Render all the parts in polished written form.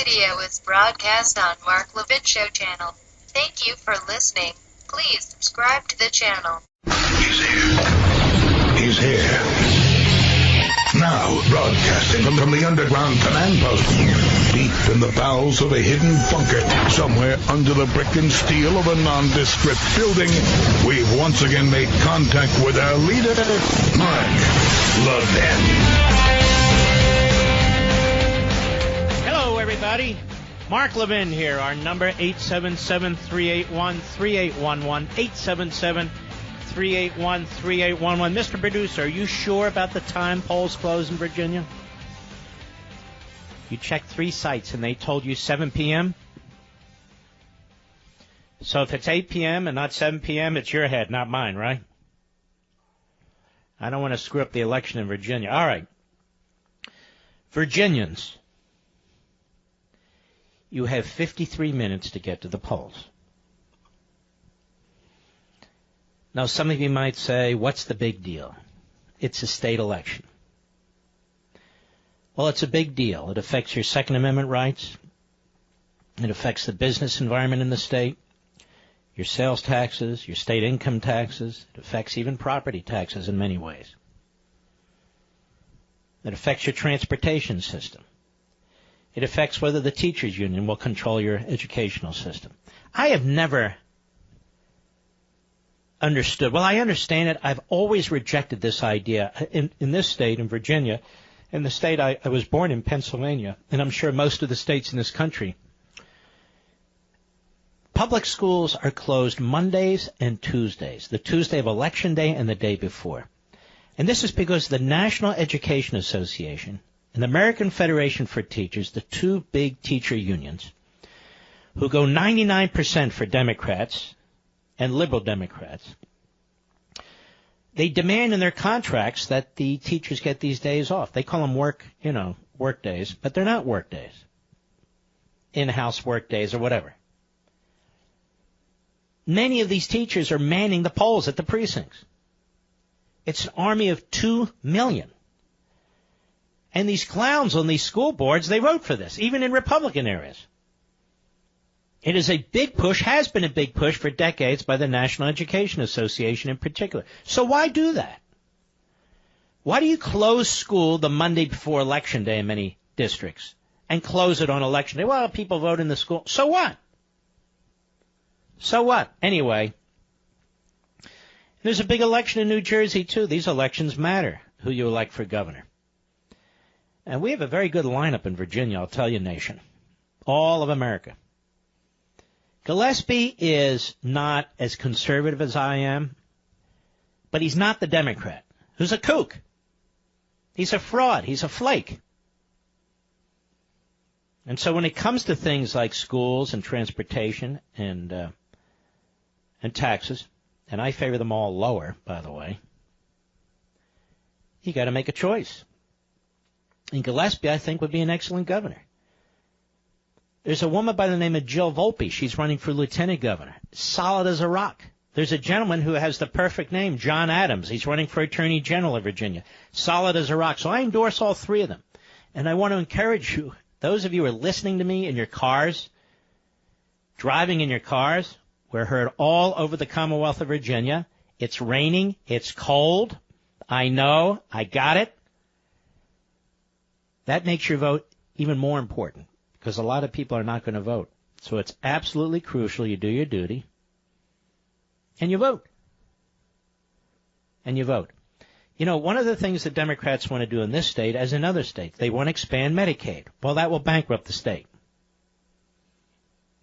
video is broadcast on Mark Levin Show channel. Thank you for listening. Please subscribe to the channel. He's here. He's here. Now, broadcasting from the underground command post, deep in the bowels of a hidden bunker, somewhere under the brick and steel of a nondescript building, we've once again made contact with our leader, Mark Levin. Hello, everybody. Mark Levin here. Our number, 877-381-3811, 877-381-3811. Mr. Producer, are you sure about the time polls close in Virginia? You checked 3 sites and they told you 7 p.m.? So if it's 8 p.m. and not 7 p.m., it's your head, not mine, right? I don't want to screw up the election in Virginia. All right. Virginians, you have 53 minutes to get to the polls. Now, some of you might say, what's the big deal? It's a state election. Well, it's a big deal. It affects your Second Amendment rights. It affects the business environment in the state, your sales taxes, your state income taxes. It affects even property taxes in many ways. It affects your transportation system. It affects whether the teachers' union will control your educational system. I have never understood. Well, I understand it. I've always rejected this idea. In this state, in Virginia, in the state I was born in, Pennsylvania, and I'm sure most of the states in this country, public schools are closed Mondays and Tuesdays, the Tuesday of Election Day and the day before. And this is because the National Education Association and the American Federation for Teachers, the 2 big teacher unions, who go 99% for Democrats and liberal Democrats, they demand in their contracts that the teachers get these days off. They call them work days, but they're not work days. In-house work days or whatever. Many of these teachers are manning the polls at the precincts. It's an army of 2 million. And these clowns on these school boards, they vote for this, even in Republican areas. It is a big push, has been a big push for decades by the National Education Association in particular. So why do that? Why do you close school the Monday before Election Day in many districts and close it on Election Day? Well, people vote in the school. So what? So what? Anyway, there's a big election in New Jersey, too. These elections matter, who you elect for governor. And we have a very good lineup in Virginia, I'll tell you, nation. All of America. Gillespie is not as conservative as I am, but he's not the Democrat, who's a kook. He's a fraud. He's a flake. And so when it comes to things like schools and transportation and taxes, and I favor them all lower, by the way, you got to make a choice. And Gillespie, I think, would be an excellent governor. There's a woman by the name of Jill Volpe. She's running for lieutenant governor. Solid as a rock. There's a gentleman who has the perfect name, John Adams. He's running for attorney general of Virginia. Solid as a rock. So I endorse all 3 of them. And I want to encourage you, those of you who are listening to me in your cars, driving in your cars, we're heard all over the Commonwealth of Virginia. It's raining. It's cold. I know. I got it. That makes your vote even more important because a lot of people are not going to vote. So it's absolutely crucial you do your duty and you vote. And you vote. You know, one of the things that Democrats want to do in this state, as in other states, they want to expand Medicaid. Well, that will bankrupt the state.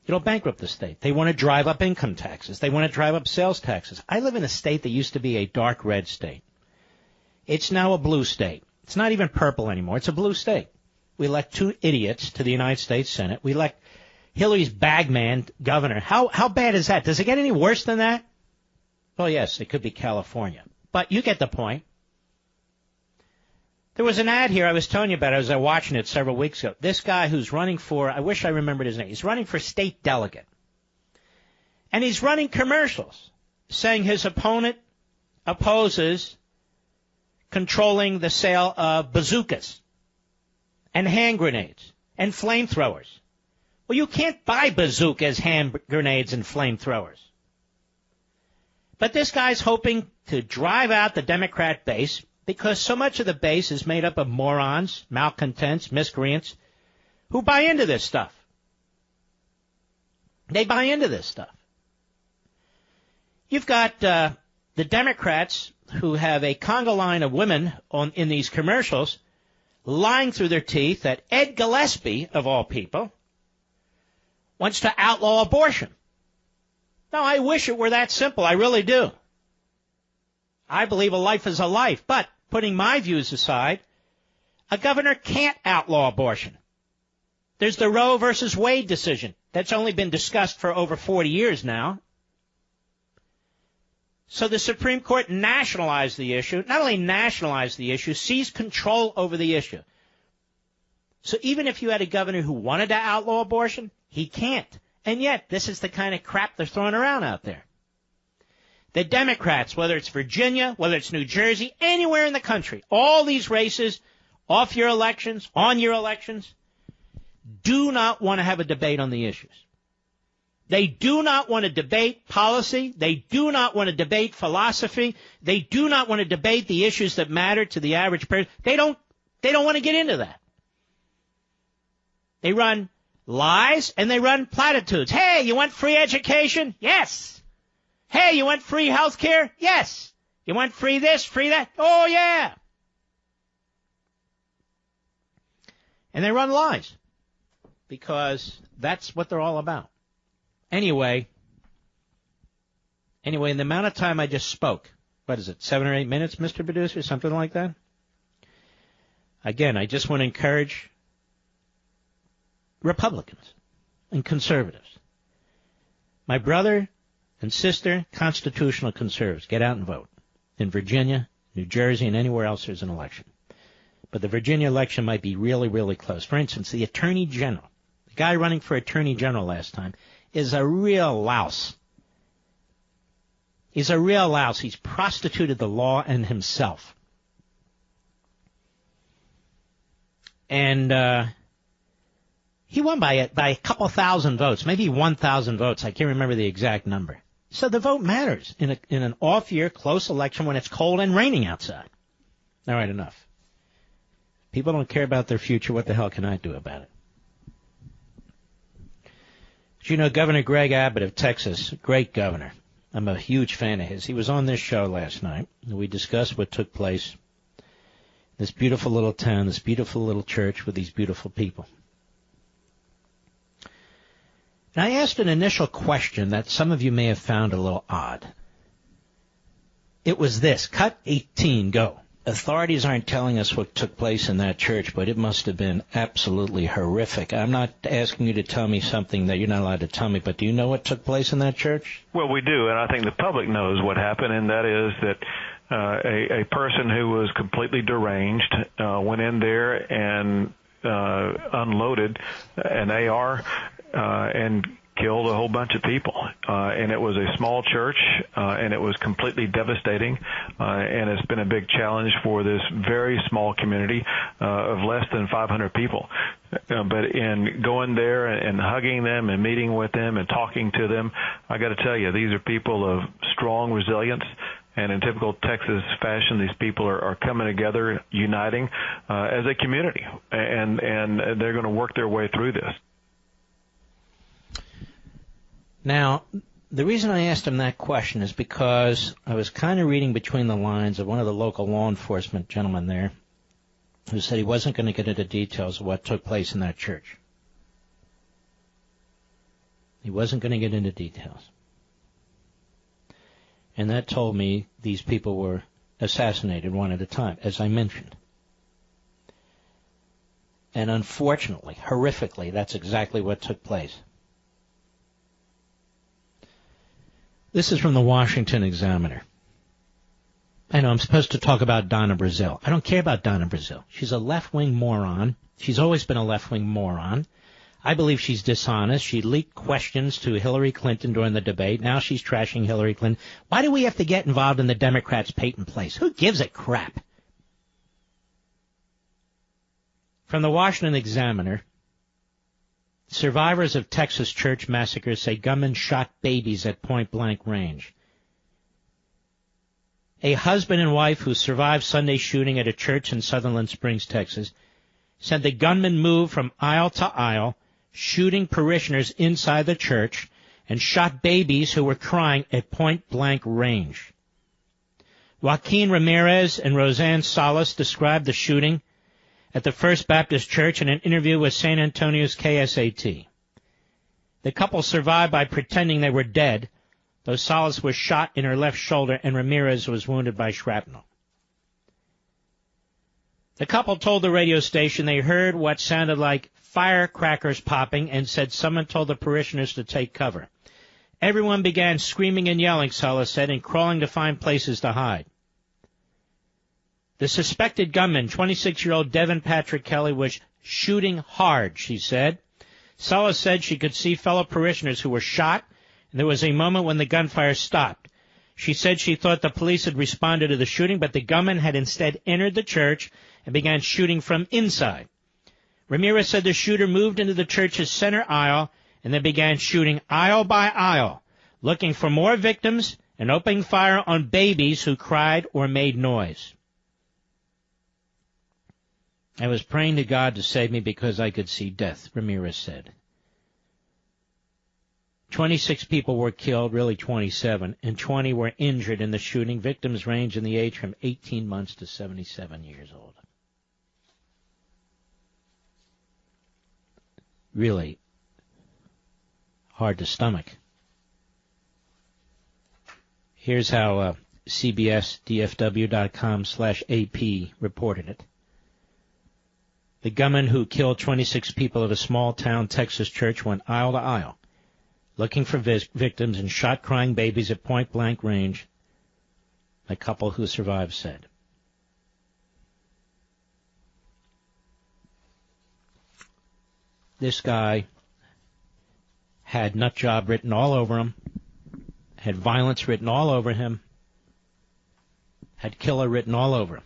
It'll bankrupt the state. They want to drive up income taxes. They want to drive up sales taxes. I live in a state that used to be a dark red state. It's now a blue state. It's not even purple anymore. It's a blue state. We elect 2 idiots to the United States Senate. We elect Hillary's bagman governor. How bad is that? Does it get any worse than that? Well, yes, it could be California. But you get the point. There was an ad here I was telling you about. I was watching it several weeks ago. This guy who's running for, I wish I remembered his name. He's running for state delegate. And he's running commercials saying his opponent opposes controlling the sale of bazookas and hand grenades and flamethrowers Well, you can't buy bazookas, hand grenades, and flamethrowers. But this guy's hoping to drive out the Democrat base because so much of the base is made up of morons, malcontents, miscreants who buy into this stuff. They buy into this stuff. You've got the Democrats who have a conga line of women in these commercials lying through their teeth that Ed Gillespie, of all people, wants to outlaw abortion. Now, I wish it were that simple. I really do. I believe a life is a life. But putting my views aside, a governor can't outlaw abortion. There's the Roe versus Wade decision. That's only been discussed for over 40 years now. So the Supreme Court nationalized the issue, not only nationalized the issue, seized control over the issue. So even if you had a governor who wanted to outlaw abortion, he can't. And yet, this is the kind of crap they're throwing around out there. The Democrats, whether it's Virginia, whether it's New Jersey, anywhere in the country, all these races, off your elections, on your elections, do not want to have a debate on the issues. They do not want to debate policy. They do not want to debate philosophy. They do not want to debate the issues that matter to the average person. They don't want to get into that. They run lies and they run platitudes. Hey, you want free education? Yes. Hey, you want free health care? Yes. You want free this, free that? Oh, yeah. And they run lies because that's what they're all about. Anyway, in the amount of time I just spoke, what is it, 7 or 8 minutes, Mr. Producer, something like that? Again, I just want to encourage Republicans and conservatives. My brother and sister, constitutional conservatives, get out and vote. In Virginia, New Jersey, and anywhere else there's an election. But the Virginia election might be really, really close. For instance, the Attorney General, the guy running for Attorney General last time, is a real louse. He's a real louse. He's prostituted the law and himself. And he won by a couple thousand votes, maybe 1,000 votes. I can't remember the exact number. So the vote matters in an off-year, close election when it's cold and raining outside. All right, enough. People don't care about their future. What the hell can I do about it? But you know, Governor Greg Abbott of Texas, great governor. I'm a huge fan of his. He was on this show last night. And we discussed what took place in this beautiful little town, this beautiful little church with these beautiful people. And I asked an initial question that some of you may have found a little odd. It was this. Cut 18, go. Authorities aren't telling us what took place in that church, but it must have been absolutely horrific. I'm not asking you to tell me something that you're not allowed to tell me, but do you know what took place in that church? Well, we do, and I think the public knows what happened, and that is that a person who was completely deranged went in there and unloaded an AR and killed a whole bunch of people. And it was a small church, and it was completely devastating. And it's been a big challenge for this very small community of less than 500 people. But in going there and hugging them and meeting with them and talking to them, I got to tell you, these are people of strong resilience. And in typical Texas fashion, these people are coming together, uniting as a community, and they're going to work their way through this. Now, the reason I asked him that question is because I was kind of reading between the lines of one of the local law enforcement gentlemen there who said he wasn't going to get into details of what took place in that church. He wasn't going to get into details. And that told me these people were assassinated one at a time, as I mentioned. And unfortunately, horrifically, that's exactly what took place. This is from the Washington Examiner. I know I'm supposed to talk about Donna Brazile. I don't care about Donna Brazile. She's a left-wing moron. She's always been a left-wing moron. I believe she's dishonest. She leaked questions to Hillary Clinton during the debate. Now she's trashing Hillary Clinton. Why do we have to get involved in the Democrats' Peyton Place? Who gives a crap? From the Washington Examiner, Survivors of Texas church massacres say gunmen shot babies at point-blank range. A husband and wife who survived Sunday shooting at a church in Sutherland Springs, Texas, said the gunman moved from aisle to aisle, shooting parishioners inside the church, and shot babies who were crying at point-blank range. Joaquin Ramirez and Roseanne Salas described the shooting at the First Baptist Church in an interview with San Antonio's KSAT. The couple survived by pretending they were dead, though Salas was shot in her left shoulder and Ramirez was wounded by shrapnel. The couple told the radio station they heard what sounded like firecrackers popping and said someone told the parishioners to take cover. Everyone began screaming and yelling, Salas said, and crawling to find places to hide. The suspected gunman, 26-year-old Devin Patrick Kelly, was shooting hard, she said. Salas said she could see fellow parishioners who were shot, and there was a moment when the gunfire stopped. She said she thought the police had responded to the shooting, but the gunman had instead entered the church and began shooting from inside. Ramirez said the shooter moved into the church's center aisle and then began shooting aisle by aisle, looking for more victims and opening fire on babies who cried or made noise. I was praying to God to save me because I could see death, Ramirez said. 26 people were killed, really 27, and 20 were injured in the shooting. Victims range in the age from 18 months to 77 years old. Really hard to stomach. Here's how CBSDFW.com/AP reported it. The gunman who killed 26 people at a small-town Texas church went aisle to aisle, looking for victims and shot crying babies at point-blank range, a couple who survived said. This guy had nut job written all over him, had violence written all over him, had killer written all over him.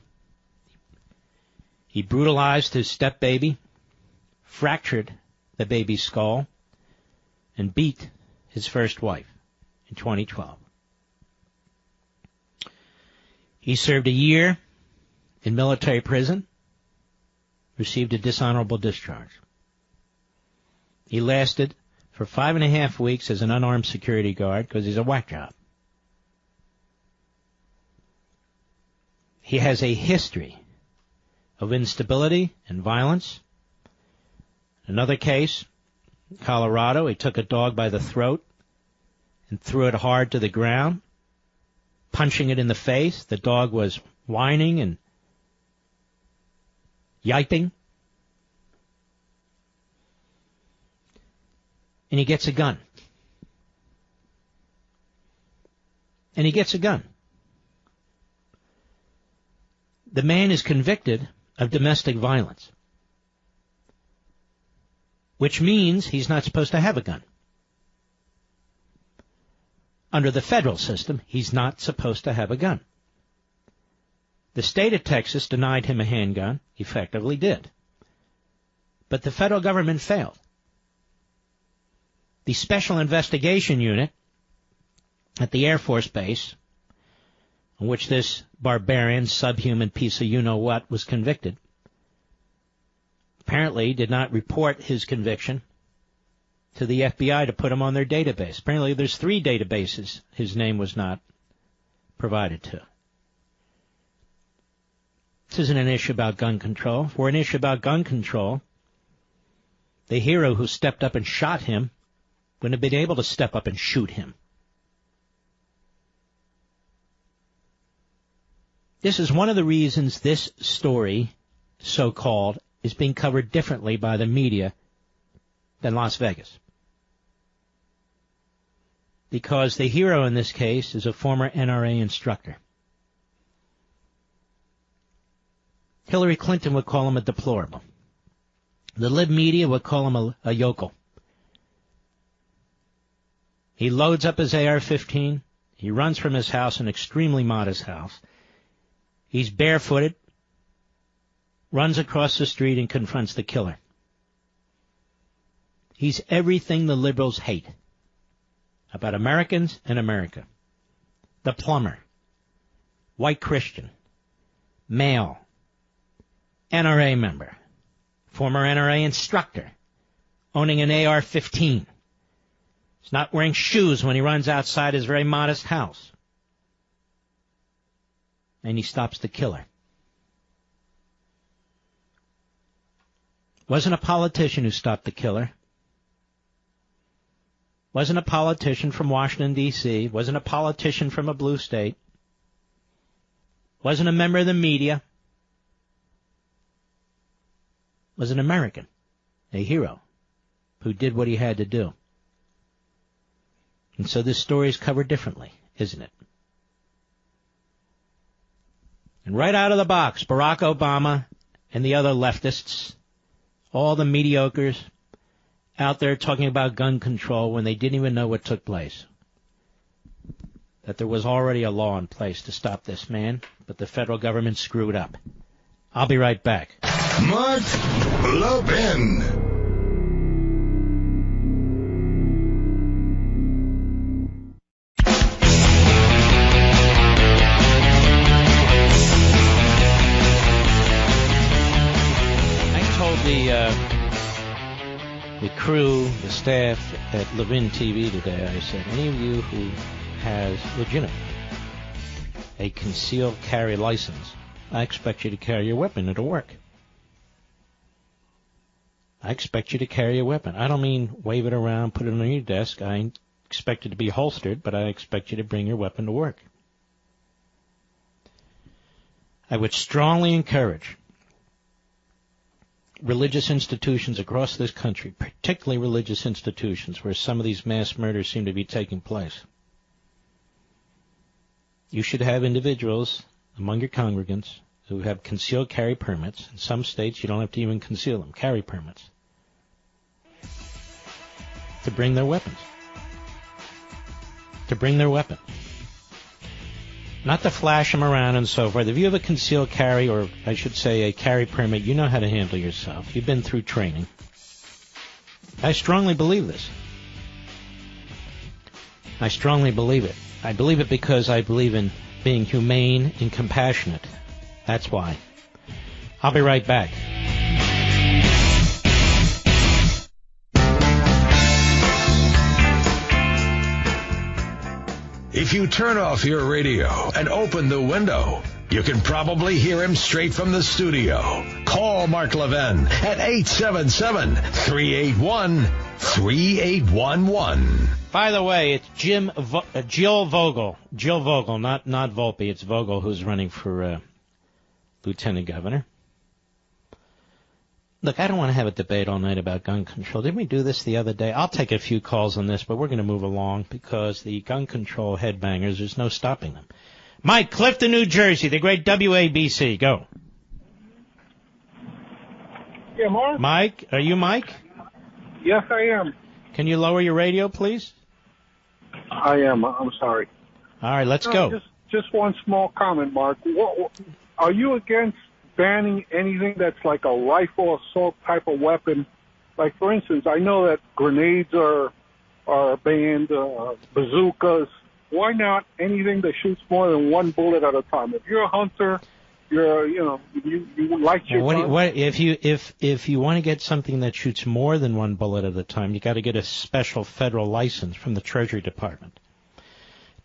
He brutalized his step-baby, fractured the baby's skull, and beat his first wife in 2012. He served a year in military prison, received a dishonorable discharge. He lasted for 5.5 weeks as an unarmed security guard because he's a whack job. He has a history of instability and violence. Another case, Colorado, he took a dog by the throat and threw it hard to the ground, punching it in the face. The dog was whining and yiping. And he gets a gun. And he gets a gun. The man is convicted of domestic violence, which means he's not supposed to have a gun. Under the federal system, he's not supposed to have a gun. The state of Texas denied him a handgun, effectively did. But the federal government failed. The Special Investigation Unit at the Air Force Base, in which this barbarian, subhuman piece of you-know-what was convicted, apparently did not report his conviction to the FBI to put him on their database. Apparently there's 3 databases his name was not provided to. This isn't an issue about gun control. If we're an issue about gun control, the hero who stepped up and shot him wouldn't have been able to step up and shoot him. This is one of the reasons this story, so-called, is being covered differently by the media than Las Vegas. Because the hero in this case is a former NRA instructor. Hillary Clinton would call him a deplorable. The lib media would call him a yokel. He loads up his AR-15. He runs from his house, an extremely modest house. He's barefooted, runs across the street and confronts the killer. He's everything the liberals hate about Americans and America. The plumber, white Christian, male, NRA member, former NRA instructor, owning an AR-15. He's not wearing shoes when he runs outside his very modest house. And he stops the killer. Wasn't a politician who stopped the killer. Wasn't a politician from Washington, D.C. Wasn't a politician from a blue state. Wasn't a member of the media. Was an American, a hero, who did what he had to do. And so this story is covered differently, isn't it? And right out of the box, Barack Obama and the other leftists, all the mediocres, out there talking about gun control when they didn't even know what took place. That there was already a law in place to stop this man, but the federal government screwed up. I'll be right back. Mark Levin. The crew, the staff at Levin TV today, I said, any of you who has legitimate a concealed carry license, I expect you to carry your weapon into work. I expect you to carry a weapon. I don't mean wave it around, put it on your desk. I expect it to be holstered, but I expect you to bring your weapon to work. I would strongly encourage religious institutions across this country, particularly religious institutions where some of these mass murders seem to be taking place. You should have individuals among your congregants who have concealed carry permits. In some states, you don't have to even conceal them, carry permits, to bring their weapons. To bring their weapon. Not to flash them around and so forth. If you have a concealed carry, or I should say a carry permit, you know how to handle yourself. You've been through training. I strongly believe this. I strongly believe it. I believe it because I believe in being humane and compassionate. That's why. I'll be right back. If you turn off your radio and open the window, you can probably hear him straight from the studio. Call Mark Levin at 877-381-3811. By the way, it's Jill Vogel. Jill Vogel, not Volpe. It's Vogel who's running for lieutenant governor. Look, I don't want to have a debate all night about gun control. Didn't we do this the other day? I'll take a few calls on this, but we're going to move along because the gun control headbangers, there's no stopping them. Mike, Clifton, New Jersey, the great WABC. Go. Yeah, Mark? Mike, are you Mike? Yes, I am. Can you lower your radio, please? I am. I'm sorry. All right, let's go. Just one small comment, Mark. Are you against banning anything that's like a rifle assault type of weapon? Like, for instance, I know that grenades are banned, bazookas. Why not anything that shoots more than one bullet at a time? If you're a hunter, you like your gun. If you want to get something that shoots more than one bullet at a time, you got to get a special federal license from the Treasury Department.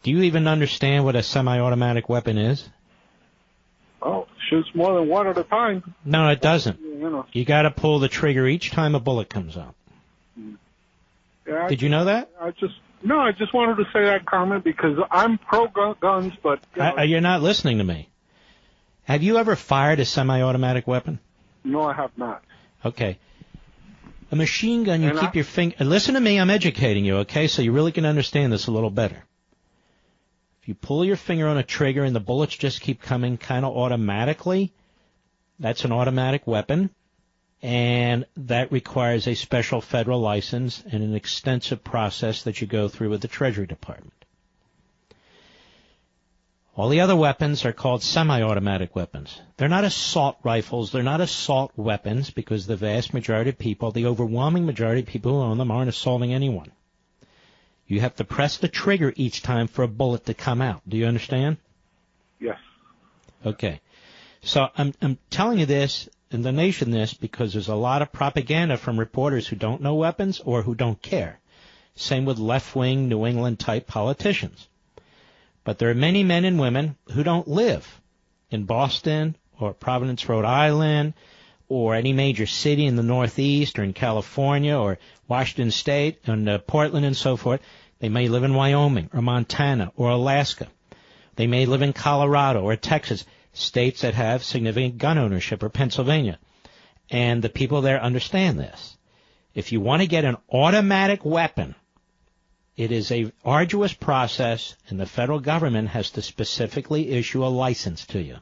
Do you even understand what a semi-automatic weapon is? Oh, shoots more than one at a time. No, it doesn't. You got to pull the trigger each time a bullet comes out. Yeah, Did you know that? I just wanted to say that comment because I'm pro guns, but you're not listening to me. Have you ever fired a semi-automatic weapon? No, I have not. Okay. A machine gun, you keep your finger. Listen to me, I'm educating you, okay? So you really can understand this a little better. If you pull your finger on a trigger and the bullets just keep coming kind of automatically, that's an automatic weapon, and that requires a special federal license and an extensive process that you go through with the Treasury Department. All the other weapons are called semi-automatic weapons. They're not assault rifles. They're not assault weapons because the vast majority of people, the overwhelming majority of people who own them aren't assaulting anyone. You have to press the trigger each time for a bullet to come out. Do you understand? Yes. Okay. So I'm telling you this and the nation this because there's a lot of propaganda from reporters who don't know weapons or who don't care. Same with left-wing New England-type politicians. But there are many men and women who don't live in Boston or Providence, Rhode Island, or any major city in the Northeast or in California or Washington State and Portland and so forth. They may live in Wyoming or Montana or Alaska. They may live in Colorado or Texas, states that have significant gun ownership, or Pennsylvania. And the people there understand this. If you want to get an automatic weapon, it is a arduous process, and the federal government has to specifically issue a license to you.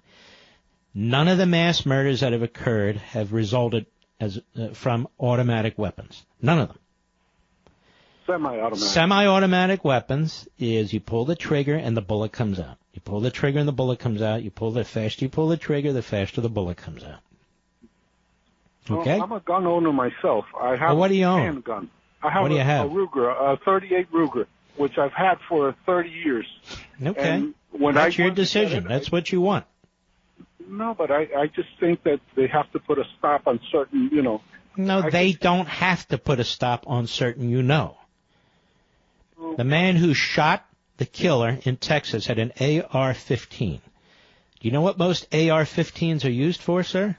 None of the mass murders that have occurred have resulted from automatic weapons. None of them. Semi-automatic. Semi-automatic weapons is you pull the trigger and the bullet comes out. You pull the trigger and the bullet comes out. The faster you pull the trigger, the faster the bullet comes out. Okay? Well, I'm a gun owner myself. I have what do you own? A handgun. I have what do you have? A Ruger, a 38 Ruger, which I've had for 30 years. Okay. And when That's your decision. That's what you want. No, but I just think that they have to put a stop on certain, No, they don't have to put a stop on certain, The man who shot the killer in Texas had an AR-15. Do you know what most AR-15s are used for, sir?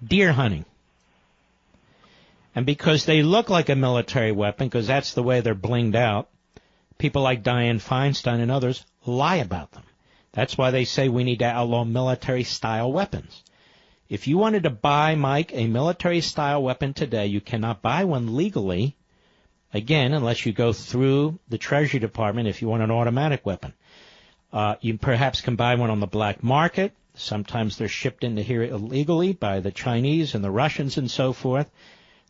Deer hunting. And because they look like a military weapon, because that's the way they're blinged out, people like Dianne Feinstein and others lie about them. That's why they say we need to outlaw military-style weapons. If you wanted to buy, Mike, a military-style weapon today, you cannot buy one legally, again, unless you go through the Treasury Department if you want an automatic weapon. You perhaps can buy one on the black market. Sometimes they're shipped into here illegally by the Chinese and the Russians and so forth.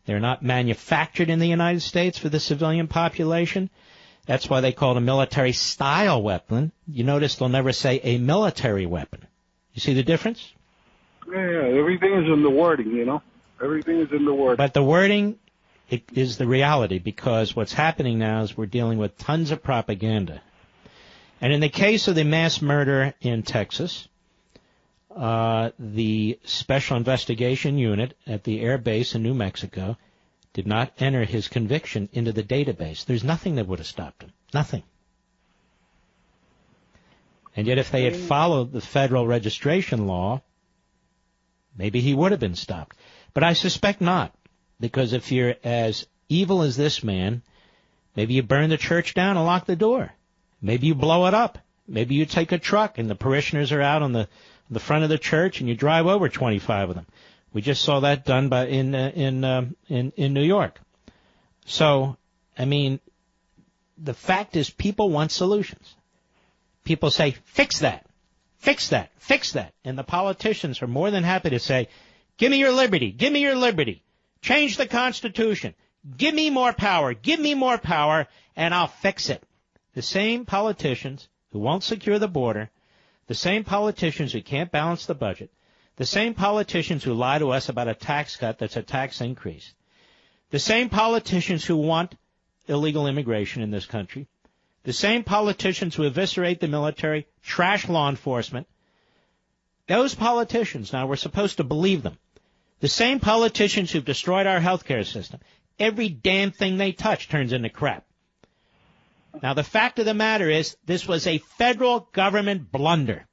They're not manufactured in the United States for the civilian population. That's why they call it a military-style weapon. You notice they'll never say a military weapon. You see the difference? Yeah, everything is in the wording, Everything is in the wording. But the wording is the reality, because what's happening now is we're dealing with tons of propaganda. And in the case of the mass murder in Texas, the Special Investigation Unit at the Air Base in New Mexico did not enter his conviction into the database. There's nothing that would have stopped him. Nothing. And yet if they had followed the federal registration law, maybe he would have been stopped. But I suspect not, because if you're as evil as this man, maybe you burn the church down and lock the door. Maybe you blow it up. Maybe you take a truck and the parishioners are out on the front of the church and you drive over 25 of them. We just saw that done in New York. So, I mean, the fact is people want solutions. People say, fix that, fix that, fix that. And the politicians are more than happy to say, give me your liberty, give me your liberty. Change the Constitution. Give me more power, and I'll fix it. The same politicians who won't secure the border, the same politicians who can't balance the budget, the same politicians who lie to us about a tax cut that's a tax increase, the same politicians who want illegal immigration in this country, the same politicians who eviscerate the military, trash law enforcement, those politicians, now we're supposed to believe them, the same politicians who've destroyed our health care system, every damn thing they touch turns into crap. Now, the fact of the matter is this was a federal government blunder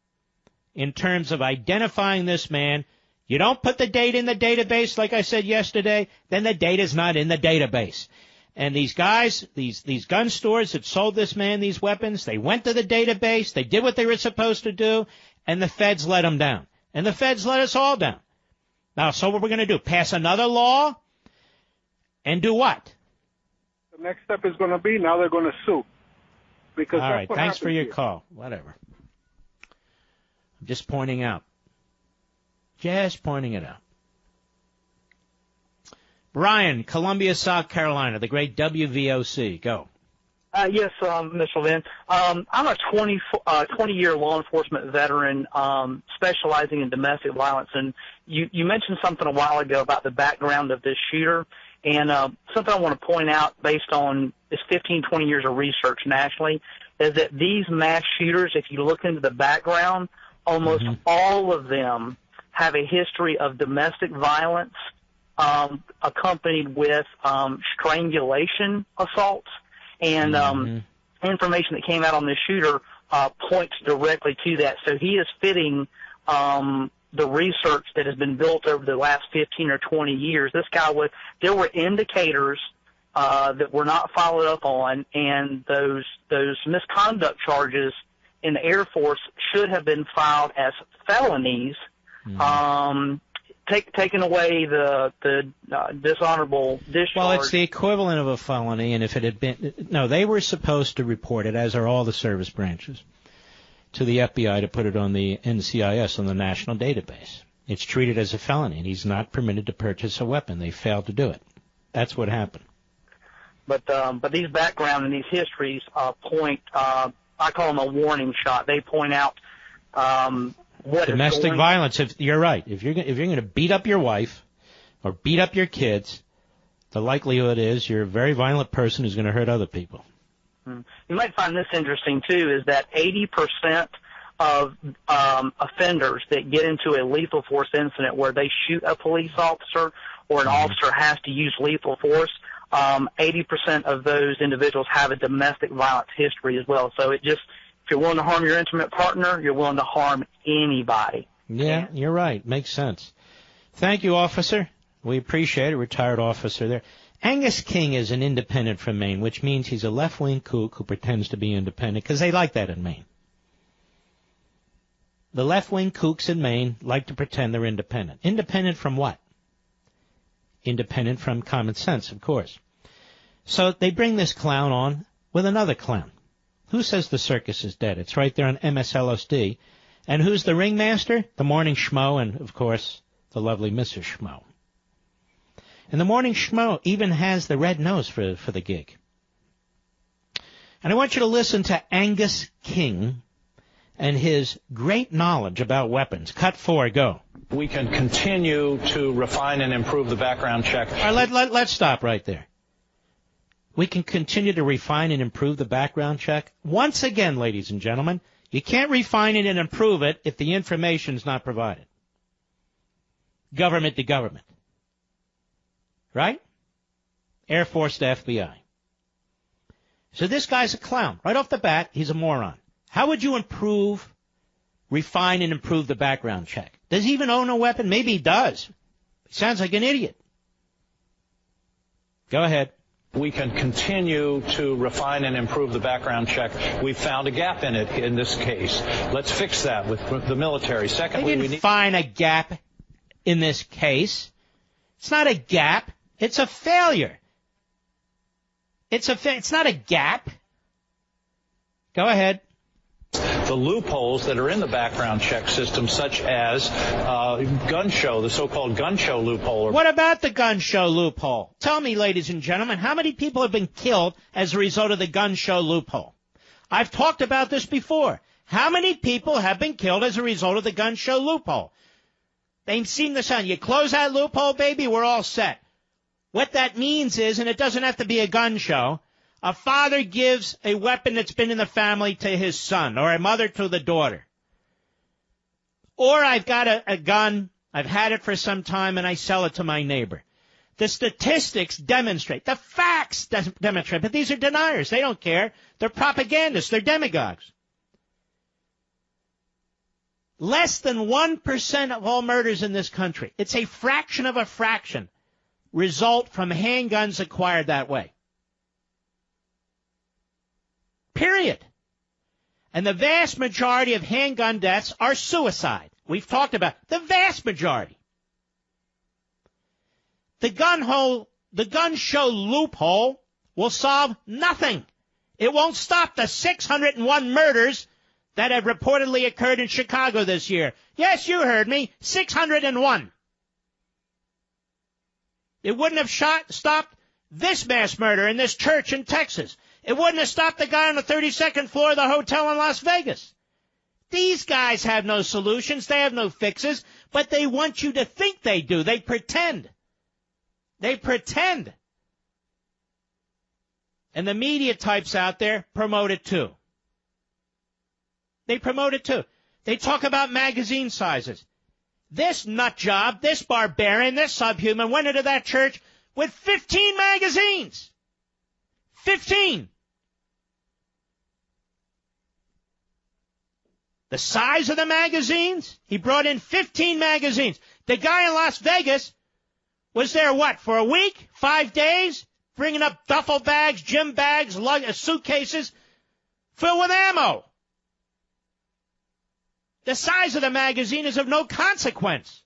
in terms of identifying this man. You don't put the date in the database, like I said yesterday, then the date is not in the database. And these guys, these gun stores that sold this man these weapons, they went to the database, they did what they were supposed to do, and the feds let them down. And the feds let us all down. Now, so what we're going to do, pass another law and do what? The next step is going to be now they're going to sue. Because all right, thanks for your here. call. Whatever. I'm just pointing out. Just pointing it out. Brian, Columbia, South Carolina, the great WVOC. Go. Yes, Mr. Levin. I'm a 20-year law enforcement veteran specializing in domestic violence, and you mentioned something a while ago about the background of this shooter, and something I want to point out based on this 15, 20 years of research nationally is that these mass shooters, if you look into the background, almost all of them have a history of domestic violence accompanied with strangulation assaults. And information that came out on this shooter points directly to that. So he is fitting the research that has been built over the last 15 or 20 years. This guy there were indicators that were not followed up on, and those misconduct charges in the Air Force should have been filed as felonies. Taking away the dishonorable discharge. Well, it's the equivalent of a felony, and if it had been no, they were supposed to report it, as are all the service branches, to the FBI to put it on the NCIS, on the national database. It's treated as a felony, and he's not permitted to purchase a weapon. They failed to do it. That's what happened. But these background and these histories point. I call them a warning shot. They point out. Domestic violence. You're right. If you're going to beat up your wife or beat up your kids, the likelihood is you're a very violent person who's going to hurt other people. You might find this interesting too, is that 80% of offenders that get into a lethal force incident where they shoot a police officer or an officer has to use lethal force, 80% of those individuals have a domestic violence history as well. So if you're willing to harm your intimate partner, you're willing to harm anybody. Yeah, you're right. Makes sense. Thank you, officer. We appreciate it. Retired officer there. Angus King is an independent from Maine, which means he's a left-wing kook who pretends to be independent, because they like that in Maine. The left-wing kooks in Maine like to pretend they're independent. Independent from what? Independent from common sense, of course. So they bring this clown on with another clown. Who says the circus is dead? It's right there on MSLSD. And who's the ringmaster? The Morning Schmo and, of course, the lovely Mrs. Schmo. And the Morning Schmo even has the red nose for the gig. And I want you to listen to Angus King and his great knowledge about weapons. Cut 4, go. We can continue to refine and improve the background check. All right, let's stop right there. We can continue to refine and improve the background check. Once again, ladies and gentlemen, you can't refine it and improve it if the information's not provided. Government to government. Right? Air Force to FBI. So this guy's a clown. Right off the bat, he's a moron. How would you refine and improve the background check? Does he even own a weapon? Maybe he does. He sounds like an idiot. Go ahead. We can continue to refine and improve the background check. We've found a gap in it in this case. Let's fix that with the military. Secondly, we didn't find a gap in this case. It's not a gap. It's a failure. It's not a gap. Go ahead. The loopholes that are in the background check system, such as gun show, the so-called gun show loophole. What about the gun show loophole? Tell me, ladies and gentlemen, how many people have been killed as a result of the gun show loophole? I've talked about this before. How many people have been killed as a result of the gun show loophole? They've seen the sun. You close that loophole, baby, we're all set. What that means is, and it doesn't have to be a gun show, a father gives a weapon that's been in the family to his son, or a mother to the daughter. Or I've got a gun, I've had it for some time, and I sell it to my neighbor. The statistics demonstrate, the facts demonstrate, but these are deniers. They don't care. They're propagandists. They're demagogues. Less than 1% of all murders in this country, it's a fraction of a fraction, result from handguns acquired that way. Period. And the vast majority of handgun deaths are suicide. We've talked about the vast majority. The gun show loophole will solve nothing. It won't stop the 601 murders that have reportedly occurred in Chicago this year. Yes, you heard me, 601. It wouldn't have stopped this mass murder in this church in Texas. It wouldn't have stopped the guy on the 32nd floor of the hotel in Las Vegas. These guys have no solutions. They have no fixes, but they want you to think they do. They pretend. They pretend. And the media types out there promote it too. They promote it too. They talk about magazine sizes. This nut job, this barbarian, this subhuman went into that church with 15 magazines. 15. The size of the magazines? He brought in 15 magazines. The guy in Las Vegas was there, what, for a week? 5 days? Bringing up duffel bags, gym bags, suitcases filled with ammo. The size of the magazine is of no consequence.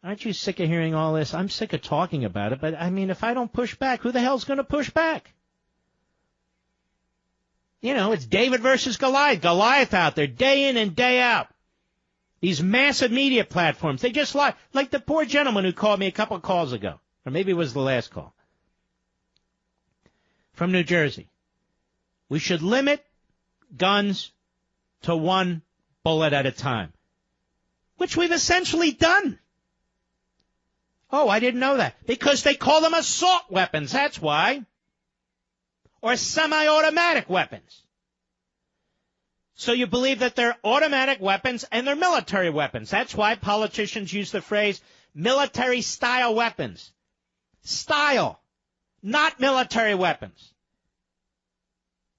Aren't you sick of hearing all this? I'm sick of talking about it, but I mean, if I don't push back, who the hell's going to push back? You know, it's David versus Goliath. Goliath out there day in and day out. These massive media platforms, they just lie. Like the poor gentleman who called me a couple of calls ago, or maybe it was the last call, from New Jersey. We should limit guns to one bullet at a time, which we've essentially done. Oh, I didn't know that. Because they call them assault weapons, that's why. Or semi-automatic weapons. So you believe that they're automatic weapons and they're military weapons. That's why politicians use the phrase military-style weapons. Style, not military weapons.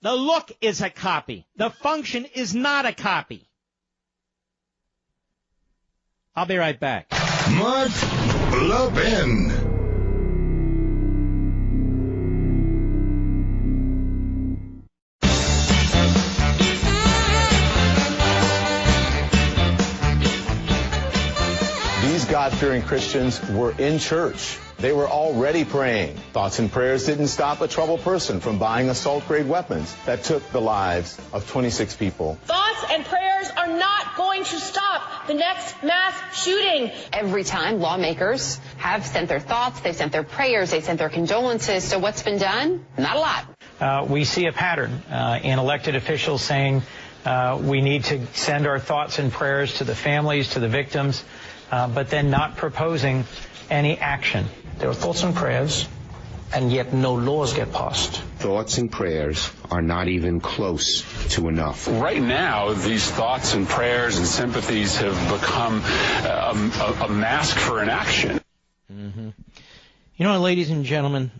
The look is a copy. The function is not a copy. I'll be right back. Mark Levin. These God-fearing Christians were in church. They were already praying. Thoughts and prayers didn't stop a troubled person from buying assault-grade weapons that took the lives of 26 people. Thoughts and prayers are not going to stop the next mass shooting. Every time lawmakers have sent their thoughts, they've sent their prayers, they've sent their condolences. So what's been done? Not a lot. We see a pattern in elected officials saying we need to send our thoughts and prayers to the families, to the victims, but then not proposing any action. There are thoughts and prayers, and yet no laws get passed. Thoughts and prayers are not even close to enough. Right now, these thoughts and prayers and sympathies have become a mask for inaction. Mm-hmm. You know, ladies and gentlemen,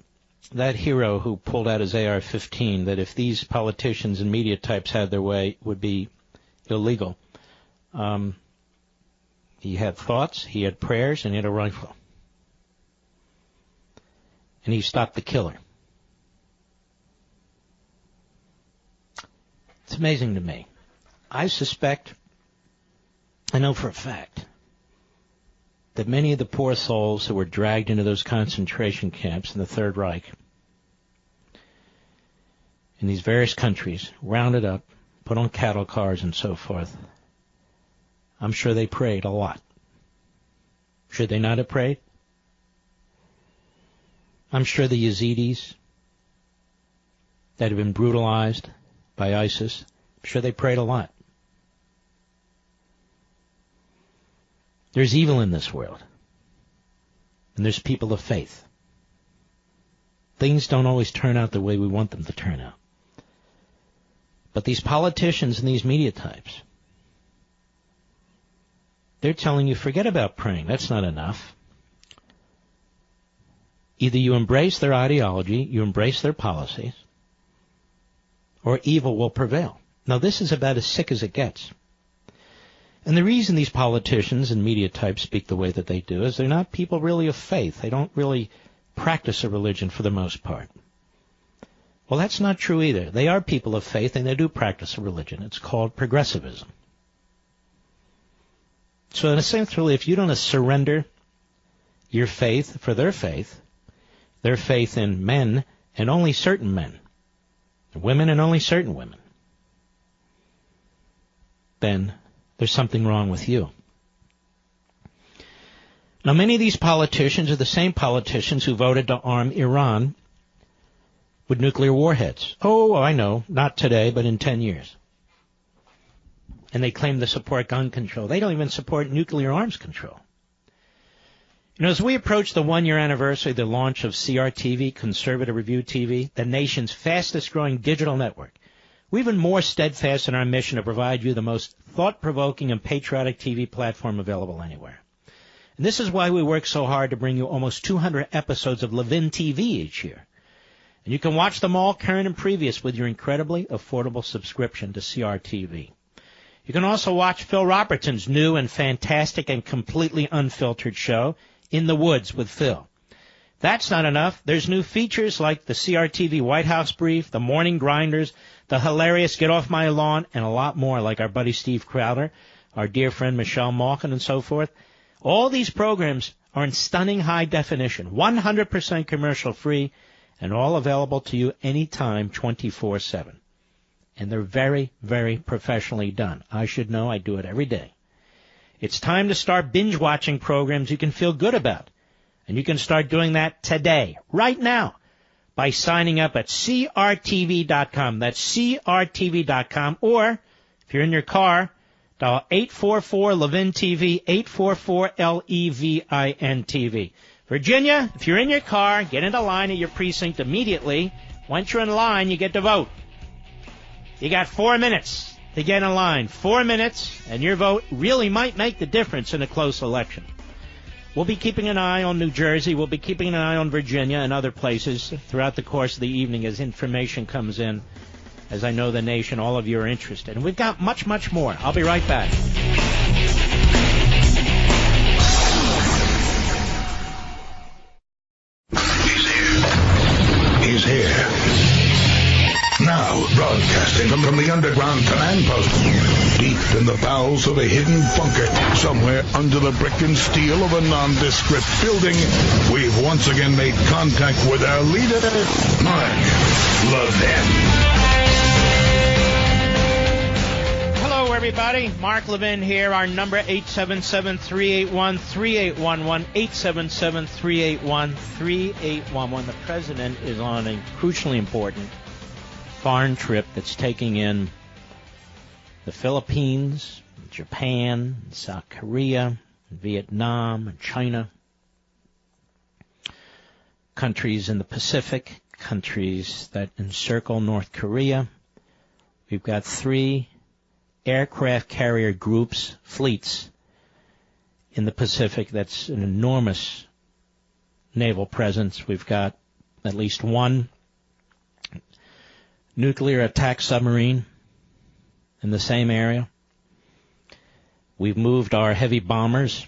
that hero who pulled out his AR-15, that if these politicians and media types had their way, would be illegal. He had thoughts, he had prayers, and he had a rifle. And he stopped the killer. It's amazing to me. I suspect, I know for a fact, that many of the poor souls who were dragged into those concentration camps in the Third Reich, in these various countries, rounded up, put on cattle cars and so forth, I'm sure they prayed a lot. Should they not have prayed? I'm sure the Yazidis that have been brutalized by ISIS, I'm sure they prayed a lot. There's evil in this world. And there's people of faith. Things don't always turn out the way we want them to turn out. But these politicians and these media types, they're telling you, forget about praying. That's not enough. Either you embrace their ideology, you embrace their policies, or evil will prevail. Now, this is about as sick as it gets. And the reason these politicians and media types speak the way that they do is they're not people really of faith. They don't really practice a religion for the most part. Well, that's not true either. They are people of faith and they do practice a religion. It's called progressivism. So essentially, if you don't surrender your faith for their faith in men and only certain men, women and only certain women, then there's something wrong with you. Now, many of these politicians are the same politicians who voted to arm Iran with nuclear warheads. Oh, I know, not today, but in 10 years. And they claim to support gun control. They don't even support nuclear arms control. You know, as we approach the one-year anniversary of the launch of CRTV, Conservative Review TV, the nation's fastest-growing digital network, we're even more steadfast in our mission to provide you the most thought-provoking and patriotic TV platform available anywhere. And this is why we work so hard to bring you almost 200 episodes of Levin TV each year. And you can watch them all, current and previous, with your incredibly affordable subscription to CRTV. You can also watch Phil Robertson's new and fantastic and completely unfiltered show, In the Woods with Phil. That's not enough. There's new features like the CRTV White House Brief, the Morning Grinders, the hilarious Get Off My Lawn, and a lot more like our buddy Steve Crowder, our dear friend Michelle Malkin, and so forth. All these programs are in stunning high definition, 100% commercial-free, and all available to you anytime, 24/7. And they're very, very professionally done. I should know. I do it every day. It's time to start binge-watching programs you can feel good about. And you can start doing that today, right now, by signing up at crtv.com. That's crtv.com. Or, if you're in your car, dial 844-LEVIN-TV, 844-LEVIN-TV. Virginia, if you're in your car, get into line at your precinct immediately. Once you're in line, you get to vote. You got 4 minutes to get in line. 4 minutes, and your vote really might make the difference in a close election. We'll be keeping an eye on New Jersey. We'll be keeping an eye on Virginia and other places throughout the course of the evening as information comes in, as I know the nation, all of you are interested. And we've got much, much more. I'll be right back. He's here. Now, broadcasting from the underground command post, deep in the bowels of a hidden bunker, somewhere under the brick and steel of a nondescript building, we've once again made contact with our leader, Mark Levin. Hello, everybody. Mark Levin here. Our number, 877-381-3811, 877-381-3811. The president is on a crucially important foreign trip that's taking in the Philippines, Japan, South Korea, Vietnam, and China, countries in the Pacific, countries that encircle North Korea. We've got 3 aircraft carrier groups, fleets, in the Pacific. That's an enormous naval presence. We've got at least 1 nuclear attack submarine in the same area. We've moved our heavy bombers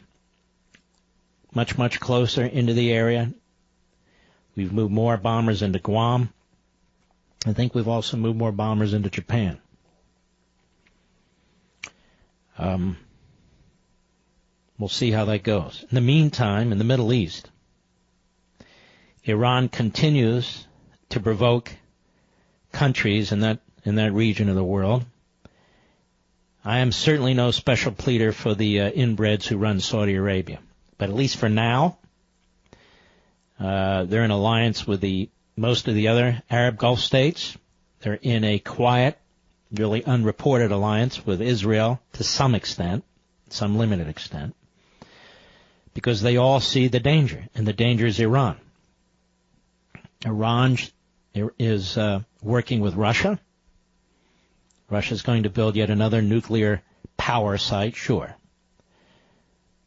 much, much closer into the area. We've moved more bombers into Guam. I think we've also moved more bombers into Japan. We'll see how that goes. In the meantime, in the Middle East, Iran continues to provoke countries in that region of the world. I am certainly no special pleader for the inbreds who run Saudi Arabia, but at least for now, they're in alliance with most of the other Arab Gulf states. They're in a quiet, really unreported alliance with Israel to some extent, some limited extent, because they all see the danger, and the danger is Iran. Iran is working with Russia. Russia's going to build yet another nuclear power site, sure,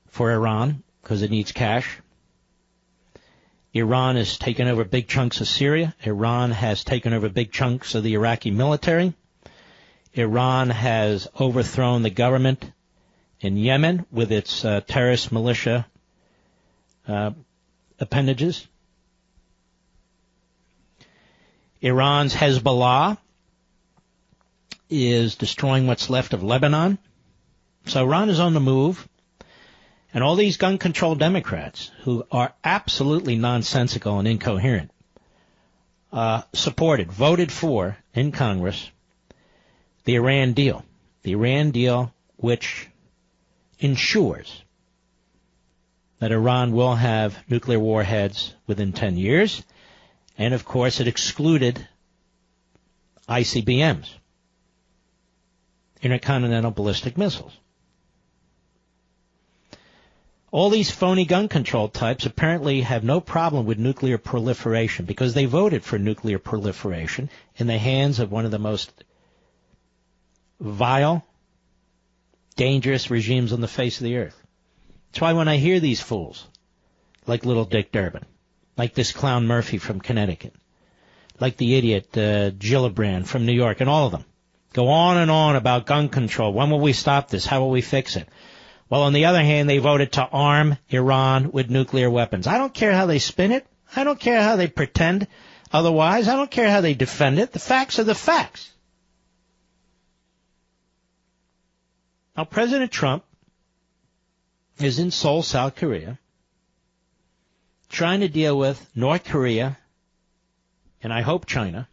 for Iran, because it needs cash. Iran has taken over big chunks of Syria. Iran has taken over big chunks of the Iraqi military. Iran has overthrown the government in Yemen with its terrorist militia appendages. Iran's Hezbollah is destroying what's left of Lebanon. So Iran is on the move. And all these gun control Democrats, who are absolutely nonsensical and incoherent, voted for in Congress the Iran deal. The Iran deal which ensures that Iran will have nuclear warheads within 10 years. And, of course, it excluded ICBMs, intercontinental ballistic missiles. All these phony gun control types apparently have no problem with nuclear proliferation because they voted for nuclear proliferation in the hands of one of the most vile, dangerous regimes on the face of the earth. That's why when I hear these fools, like little Dick Durbin, like this clown Murphy from Connecticut, like the idiot Gillibrand from New York, and all of them, go on and on about gun control. When will we stop this? How will we fix it? Well, on the other hand, they voted to arm Iran with nuclear weapons. I don't care how they spin it. I don't care how they pretend otherwise. I don't care how they defend it. The facts are the facts. Now, President Trump is in Seoul, South Korea, trying to deal with North Korea, and I hope China,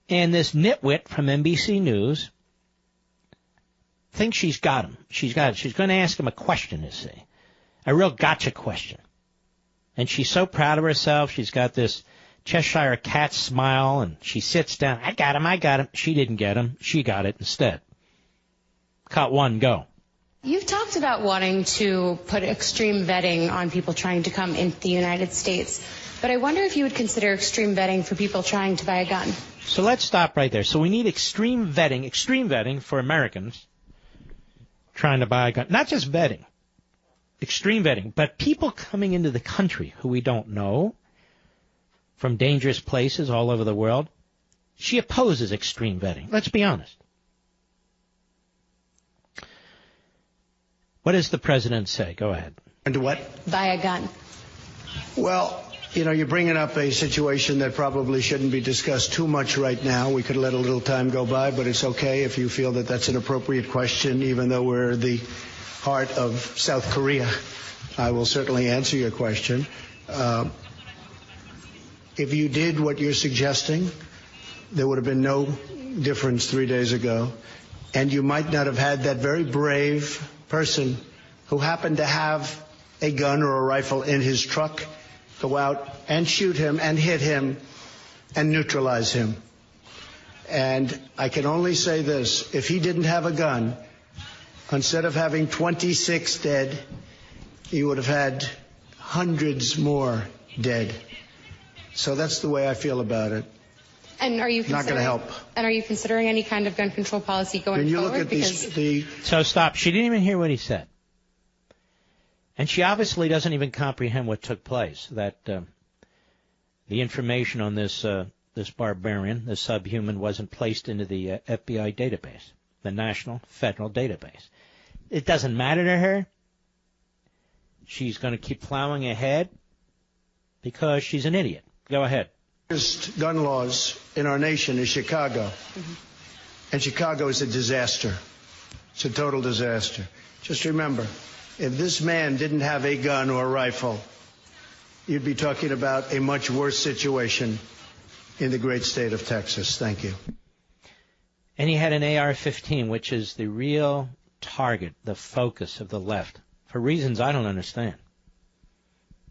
and this nitwit from NBC News thinks she's got him. She's got it. She's going to ask him a question, you see, a real gotcha question. And she's so proud of herself. She's got this Cheshire cat smile, and she sits down. I got him. I got him. She didn't get him. She got it instead. Cut one, go. You've talked about wanting to put extreme vetting on people trying to come into the United States, but I wonder if you would consider extreme vetting for people trying to buy a gun. So let's stop right there. So we need extreme vetting for Americans trying to buy a gun. Not just vetting, extreme vetting, but people coming into the country who we don't know from dangerous places all over the world. She opposes extreme vetting. Let's be honest. What does the president say? Go ahead. And what? Buy a gun. Well, you know, you're bringing up a situation that probably shouldn't be discussed too much right now. We could let a little time go by, but it's okay if you feel that that's an appropriate question, even though we're the heart of South Korea. I will certainly answer your question. If you did what you're suggesting, there would have been no difference 3 days ago, and you might not have had that very brave person who happened to have a gun or a rifle in his truck go out and shoot him and hit him and neutralize him. And I can only say this, if he didn't have a gun, instead of having 26 dead, he would have had hundreds more dead. So that's the way I feel about it. And are you not going to help? And are you considering any kind of gun control policy going when you forward? Look at So stop. She didn't even hear what he said. And she obviously doesn't even comprehend what took place, that the information on this barbarian, this subhuman, wasn't placed into the FBI database, the National Federal Database. It doesn't matter to her. She's going to keep plowing ahead because she's an idiot. Go ahead. Gun laws in our nation is Chicago. Mm-hmm. And Chicago is a disaster. It's a total disaster. Just remember, if this man didn't have a gun or a rifle, you'd be talking about a much worse situation in the great state of Texas. Thank you. And he had an AR-15, which is the real target, the focus of the left, for reasons I don't understand.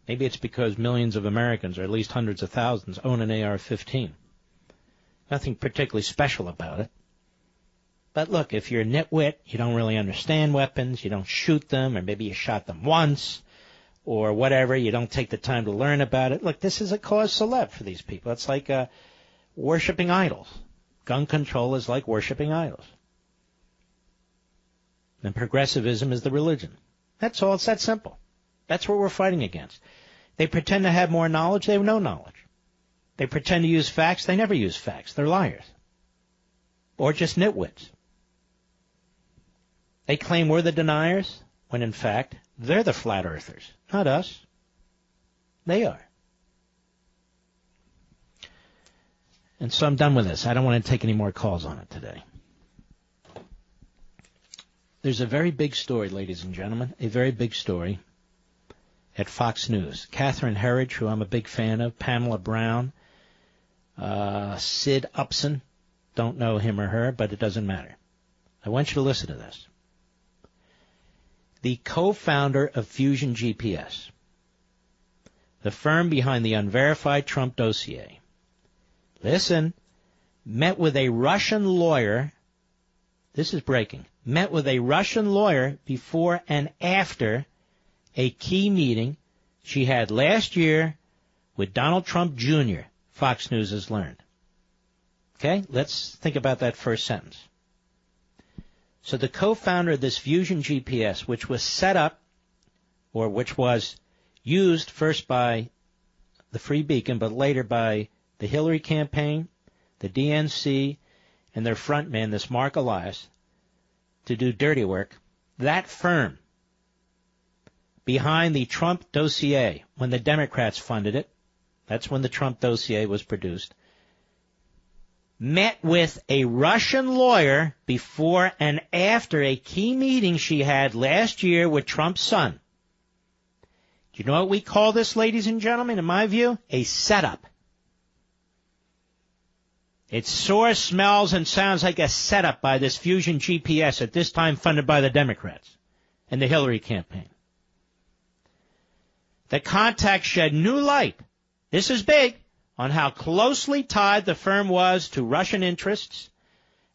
Maybe it's because millions of Americans, or at least hundreds of thousands, own an AR-15. Nothing particularly special about it. But look, if you're a nitwit, you don't really understand weapons, you don't shoot them, or maybe you shot them once, or whatever, you don't take the time to learn about it. Look, this is a cause célèbre for these people. It's like worshiping idols. Gun control is like worshiping idols. And progressivism is the religion. That's all. It's that simple. That's what we're fighting against. They pretend to have more knowledge. They have no knowledge. They pretend to use facts. They never use facts. They're liars. Or just nitwits. They claim we're the deniers, when in fact, they're the flat earthers, not us. They are. And so I'm done with this. I don't want to take any more calls on it today. There's a very big story, ladies and gentlemen, a very big story at Fox News. Catherine Herridge, who I'm a big fan of, Pamela Brown, Sid Upson, don't know him or her, but it doesn't matter. I want you to listen to this. the co-founder of Fusion GPS, the firm behind the unverified Trump dossier, listen, met with a Russian lawyer, this is breaking, met with a Russian lawyer before and after a key meeting she had last year with Donald Trump Jr., Fox News has learned. Okay, let's think about that first sentence. So the co-founder of this Fusion GPS, which was set up, or which was used first by the Free Beacon, but later by the Hillary campaign, the DNC, and their front man, this Mark Elias, to do dirty work, that firm behind the Trump dossier, when the Democrats funded it, that's when the Trump dossier was produced, met with a Russian lawyer before and after a key meeting she had last year with Trump's son. Do you know what we call this, ladies and gentlemen, in my view? A setup. It soars, smells, and sounds like a setup by this Fusion GPS, at this time funded by the Democrats and the Hillary campaign. The contact shed new light, this is big, on how closely tied the firm was to Russian interests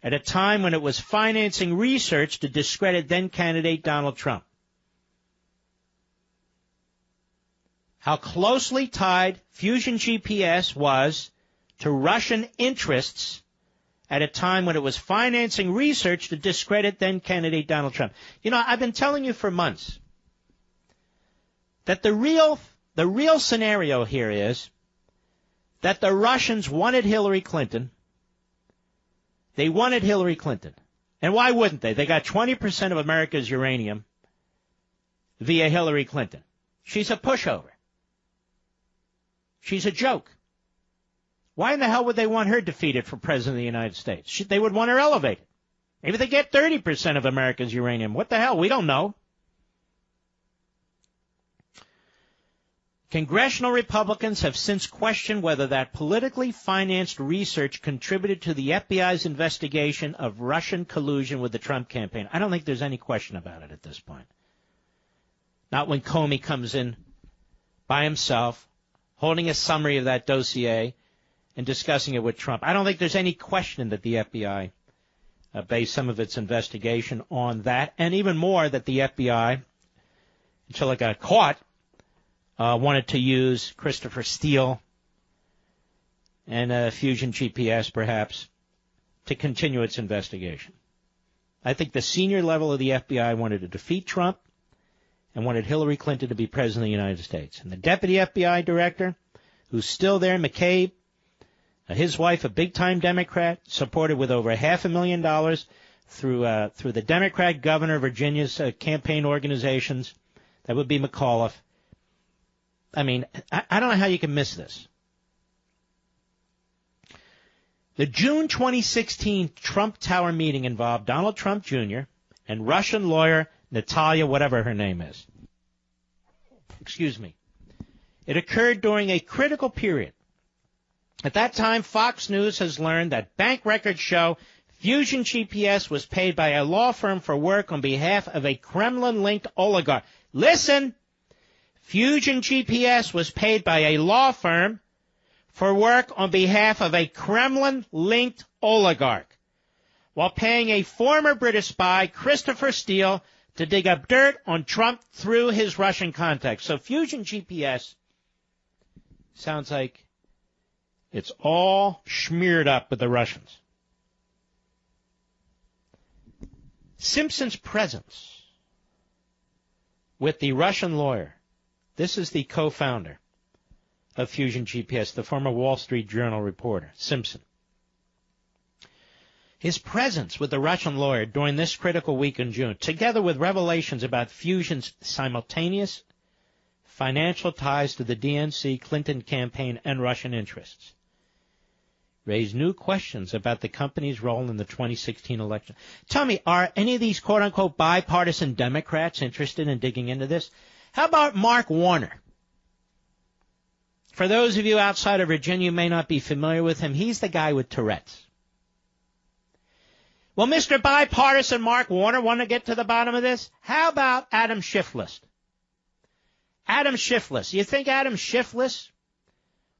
at a time when it was financing research to discredit then-candidate Donald Trump. How closely tied Fusion GPS was to Russian interests at a time when it was financing research to discredit then-candidate Donald Trump. You know, I've been telling you for months that the real scenario here is that the Russians wanted Hillary Clinton. They wanted Hillary Clinton. And why wouldn't they? They got 20% of America's uranium via Hillary Clinton. She's a pushover. She's a joke. Why in the hell would they want her defeated for President of the United States? They would want her elevated. Maybe they get 30% of America's uranium. What the hell? We don't know. Congressional Republicans have since questioned whether that politically financed research contributed to the FBI's investigation of Russian collusion with the Trump campaign. I don't think there's any question about it at this point. Not when Comey comes in by himself, holding a summary of that dossier and discussing it with Trump. I don't think there's any question that the FBI based some of its investigation on that, and even more that the FBI, until it got caught, wanted to use Christopher Steele and Fusion GPS, perhaps, to continue its investigation. I think the senior level of the FBI wanted to defeat Trump and wanted Hillary Clinton to be president of the United States. And the deputy FBI director, who's still there, McCabe, his wife, a big-time Democrat, supported with over $500,000 through the Democrat governor of Virginia's campaign organizations. That would be McAuliffe. I mean, I don't know how you can miss this. The June 2016 Trump Tower meeting involved Donald Trump Jr. and Russian lawyer Natalia, whatever her name is. Excuse me. It occurred during a critical period. At that time, Fox News has learned that bank records show Fusion GPS was paid by a law firm for work on behalf of a Kremlin-linked oligarch. Listen! Fusion GPS was paid by a law firm for work on behalf of a Kremlin-linked oligarch, while paying a former British spy, Christopher Steele, to dig up dirt on Trump through his Russian contacts. So Fusion GPS sounds like it's all smeared up with the Russians. Simpson's presence with the Russian lawyer. This is the co-founder of Fusion GPS, the former Wall Street Journal reporter, Simpson. His presence with the Russian lawyer during this critical week in June, together with revelations about Fusion's simultaneous financial ties to the DNC, Clinton campaign, and Russian interests, raised new questions about the company's role in the 2016 election. Tell me, are any of these quote-unquote bipartisan Democrats interested in digging into this? How about Mark Warner? For those of you outside of Virginia who may not be familiar with him, he's the guy with Tourette's. Well, Mr. Bipartisan Mark Warner want to get to the bottom of this? How about Adam Schiff? Adam Schiff. You think Adam Schiff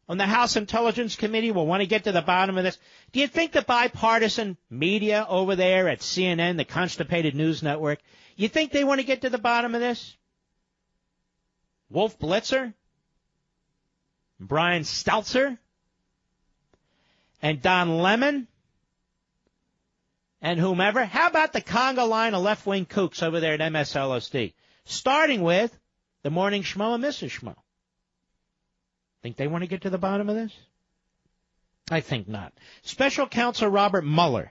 on the House Intelligence Committee will want to get to the bottom of this? Do you think the bipartisan media over there at CNN, the Constipated News Network, you think they want to get to the bottom of this? Wolf Blitzer? Brian Stelter? And Don Lemon? And whomever? How about the conga line of left-wing kooks over there at MSLSD? Starting with the Morning Schmo and Mrs. Schmo. Think they want to get to the bottom of this? I think not. Special Counsel Robert Mueller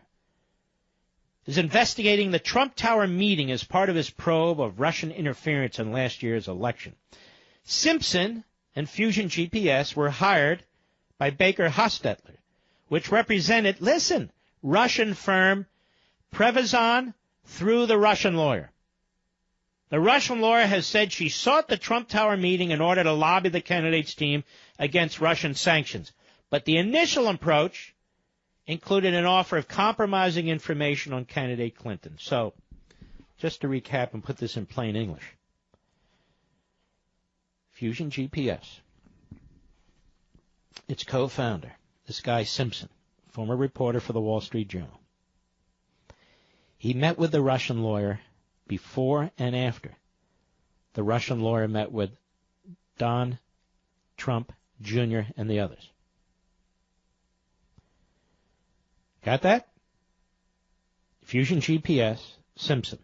is investigating the Trump Tower meeting as part of his probe of Russian interference in last year's election. Simpson and Fusion GPS were hired by Baker Hostetler, which represented, listen, Russian firm Prevezon through the Russian lawyer. The Russian lawyer has said she sought the Trump Tower meeting in order to lobby the candidates' team against Russian sanctions. But the initial approach included an offer of compromising information on candidate Clinton. So, just to recap and put this in plain English. Fusion GPS. Its co-founder, this guy Simpson, former reporter for the Wall Street Journal. He met with the Russian lawyer before and after the Russian lawyer met with Don Trump Jr. and the others. Got that? Fusion GPS, Simpson,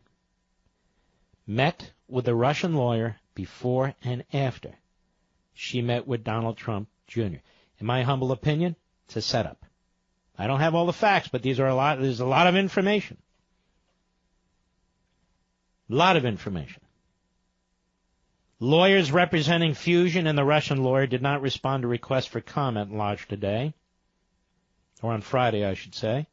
met with the Russian lawyer before and after she met with Donald Trump Jr. In my humble opinion, it's a setup. I don't have all the facts, but there's a lot of information. A lot of information. Lawyers representing Fusion and the Russian lawyer did not respond to requests for comment lodged today, or on Friday, I should say.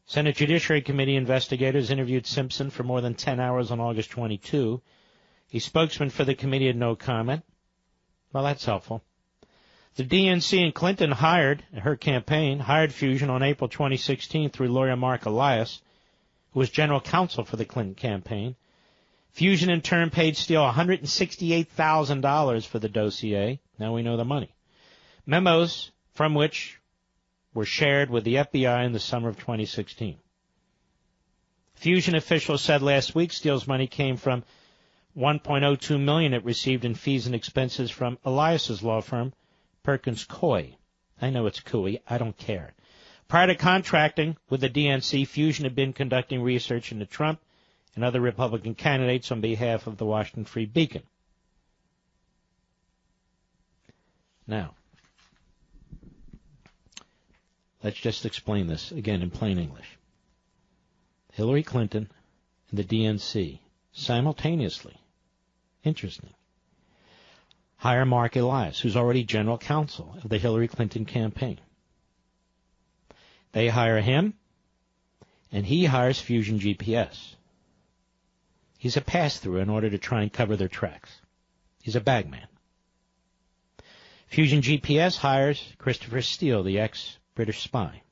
Senate Judiciary Committee investigators interviewed Simpson for more than 10 hours on August 22. A spokesman for the committee had no comment. Well, that's helpful. The DNC and Clinton hired Fusion on April 2016 through lawyer Mark Elias, who was general counsel for the Clinton campaign. Fusion, in turn, paid Steele $168,000 for the dossier. Now we know the money. Memos from which were shared with the FBI in the summer of 2016. Fusion officials said last week Steele's money came from $1.02 million it received in fees and expenses from Elias's law firm, Perkins Coie. I know it's Coie. I don't care. Prior to contracting with the DNC, Fusion had been conducting research into Trump and other Republican candidates on behalf of the Washington Free Beacon. Now, let's just explain this again in plain English. Hillary Clinton and the DNC simultaneously, interesting, hire Mark Elias, who's already general counsel of the Hillary Clinton campaign. They hire him, and he hires Fusion GPS. He's a pass-through in order to try and cover their tracks. He's a bagman. Fusion GPS hires Christopher Steele, the ex-British spy.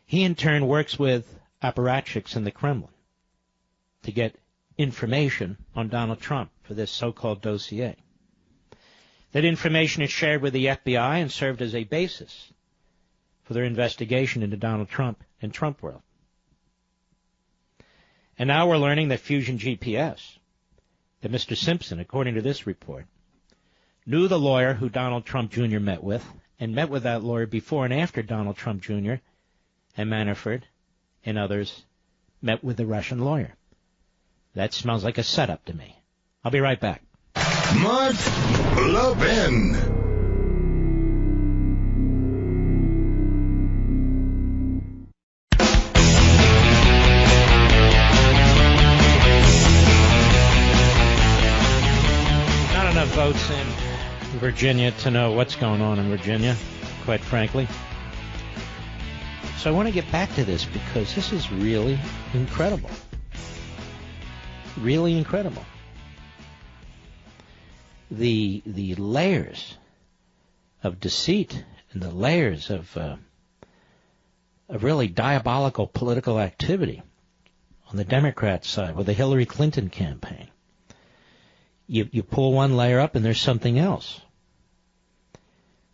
He, in turn, works with apparatchiks in the Kremlin to get information on Donald Trump for this so-called dossier. That information is shared with the FBI and served as a basis for their investigation into Donald Trump and Trump world. And now we're learning that Fusion GPS, that Mr. Simpson, according to this report, knew the lawyer who Donald Trump Jr. met with, and met with that lawyer before and after Donald Trump Jr. and Manafort and others met with the Russian lawyer. That smells like a setup to me. I'll be right back. Mark Levin. Votes in Virginia to know what's going on in Virginia, quite frankly. So I want to get back to this because this is really incredible. Really incredible. The layers of deceit and the layers of of really diabolical political activity on the Democrat side with the Hillary Clinton campaign. You pull one layer up and there's something else.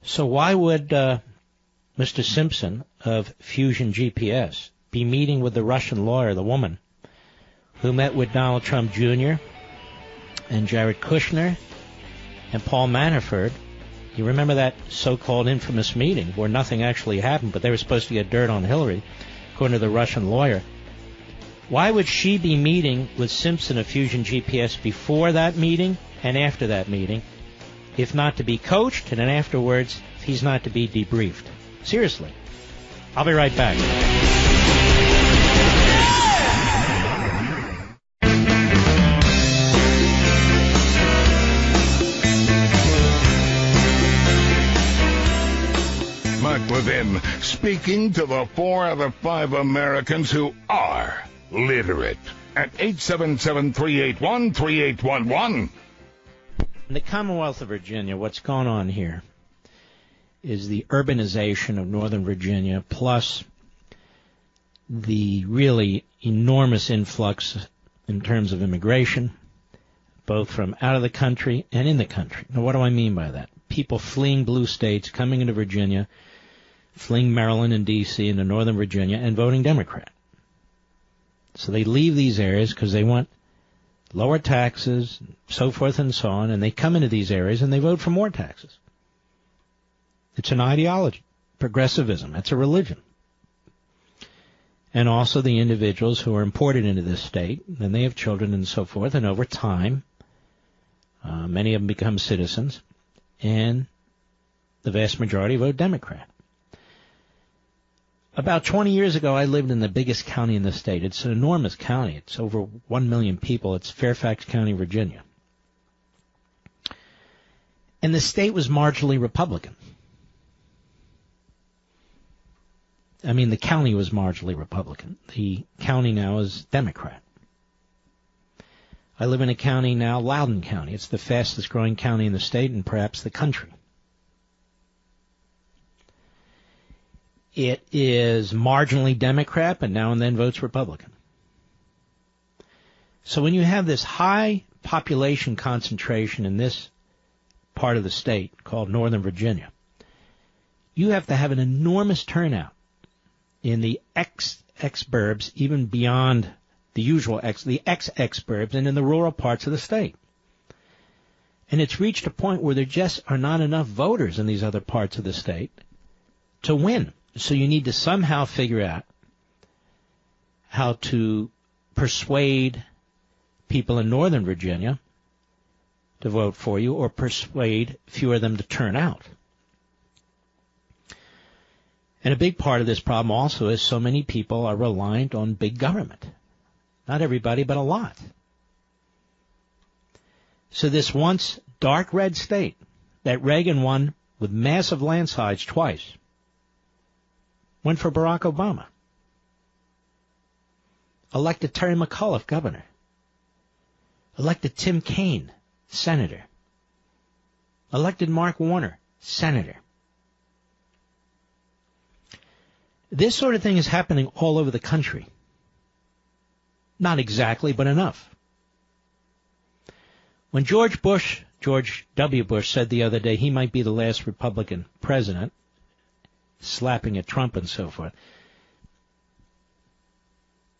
So why would Mr. Simpson of Fusion GPS be meeting with the Russian lawyer, the woman, who met with Donald Trump Jr. and Jared Kushner and Paul Manafort? You remember that so-called infamous meeting where nothing actually happened, but they were supposed to get dirt on Hillary, according to the Russian lawyer. Why would she be meeting with Simpson of Fusion GPS before that meeting and after that meeting, if not to be coached, and then afterwards, if he's not to be debriefed? Seriously. I'll be right back. Mark Levin speaking to the 4 out of 5 Americans who are literate at 877-381-3811. In the Commonwealth of Virginia, what's going on here is the urbanization of Northern Virginia, plus the really enormous influx in terms of immigration, both from out of the country and in the country. Now, what do I mean by that? People fleeing blue states, coming into Virginia, fleeing Maryland and D.C. into Northern Virginia, and voting Democrat. So they leave these areas because they want lower taxes, so forth and so on, and they come into these areas and they vote for more taxes. It's an ideology, progressivism. It's a religion. And also the individuals who are imported into this state, and they have children and so forth, and over time, many of them become citizens, and the vast majority vote Democrat. About 20 years ago, I lived in the biggest county in the state. It's an enormous county. It's over 1 million people. It's Fairfax County, Virginia. And the state was marginally Republican. I mean, the county was marginally Republican. The county now is Democrat. I live in a county now, Loudoun County. It's the fastest growing county in the state and perhaps the country. It is marginally Democrat, but now and then votes Republican. So when you have this high population concentration in this part of the state called Northern Virginia, you have to have an enormous turnout in the ex-burbs, even beyond the usual the ex-burbs, and in the rural parts of the state. And it's reached a point where there just are not enough voters in these other parts of the state to win. So you need to somehow figure out how to persuade people in Northern Virginia to vote for you, or persuade fewer of them to turn out. And a big part of this problem also is so many people are reliant on big government. Not everybody, but a lot. So this once dark red state that Reagan won with massive landslides twice went for Barack Obama. Elected Terry McAuliffe governor. Elected Tim Kaine senator. Elected Mark Warner senator. This sort of thing is happening all over the country. Not exactly, but enough. When George W. Bush said the other day he might be the last Republican president, slapping at Trump and so forth,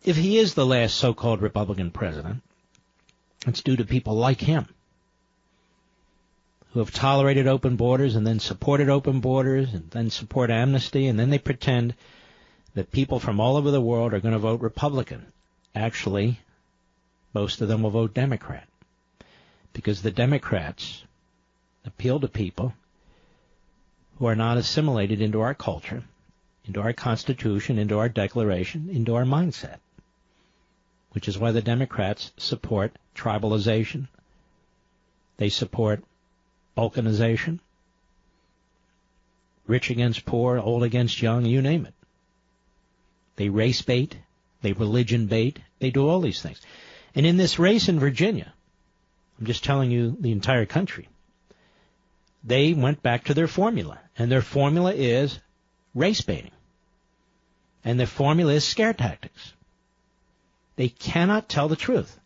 if he is the last so-called Republican president, it's due to people like him, who have tolerated open borders and then supported open borders and then support amnesty, and then they pretend that people from all over the world are going to vote Republican. Actually, most of them will vote Democrat, because the Democrats appeal to people who are not assimilated into our culture, into our Constitution, into our Declaration, into our mindset, which is why the Democrats support tribalization. They support balkanization, rich against poor, old against young, you name it. They race bait, they religion bait, they do all these things. And in this race in Virginia, I'm just telling you the entire country, they went back to their formula, and their formula is race baiting. And their formula is scare tactics. They cannot tell the truth.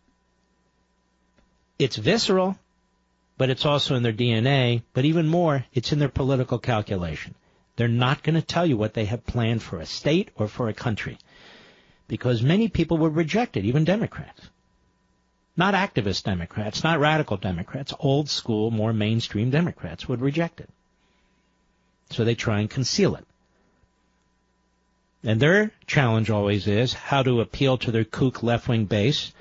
It's visceral, but it's also in their DNA, but even more, it's in their political calculation. They're not going to tell you what they have planned for a state or for a country, because many people would reject it, even Democrats. Not activist Democrats, not radical Democrats, old school, more mainstream Democrats would reject it. So they try and conceal it. And their challenge always is how to appeal to their kook left-wing base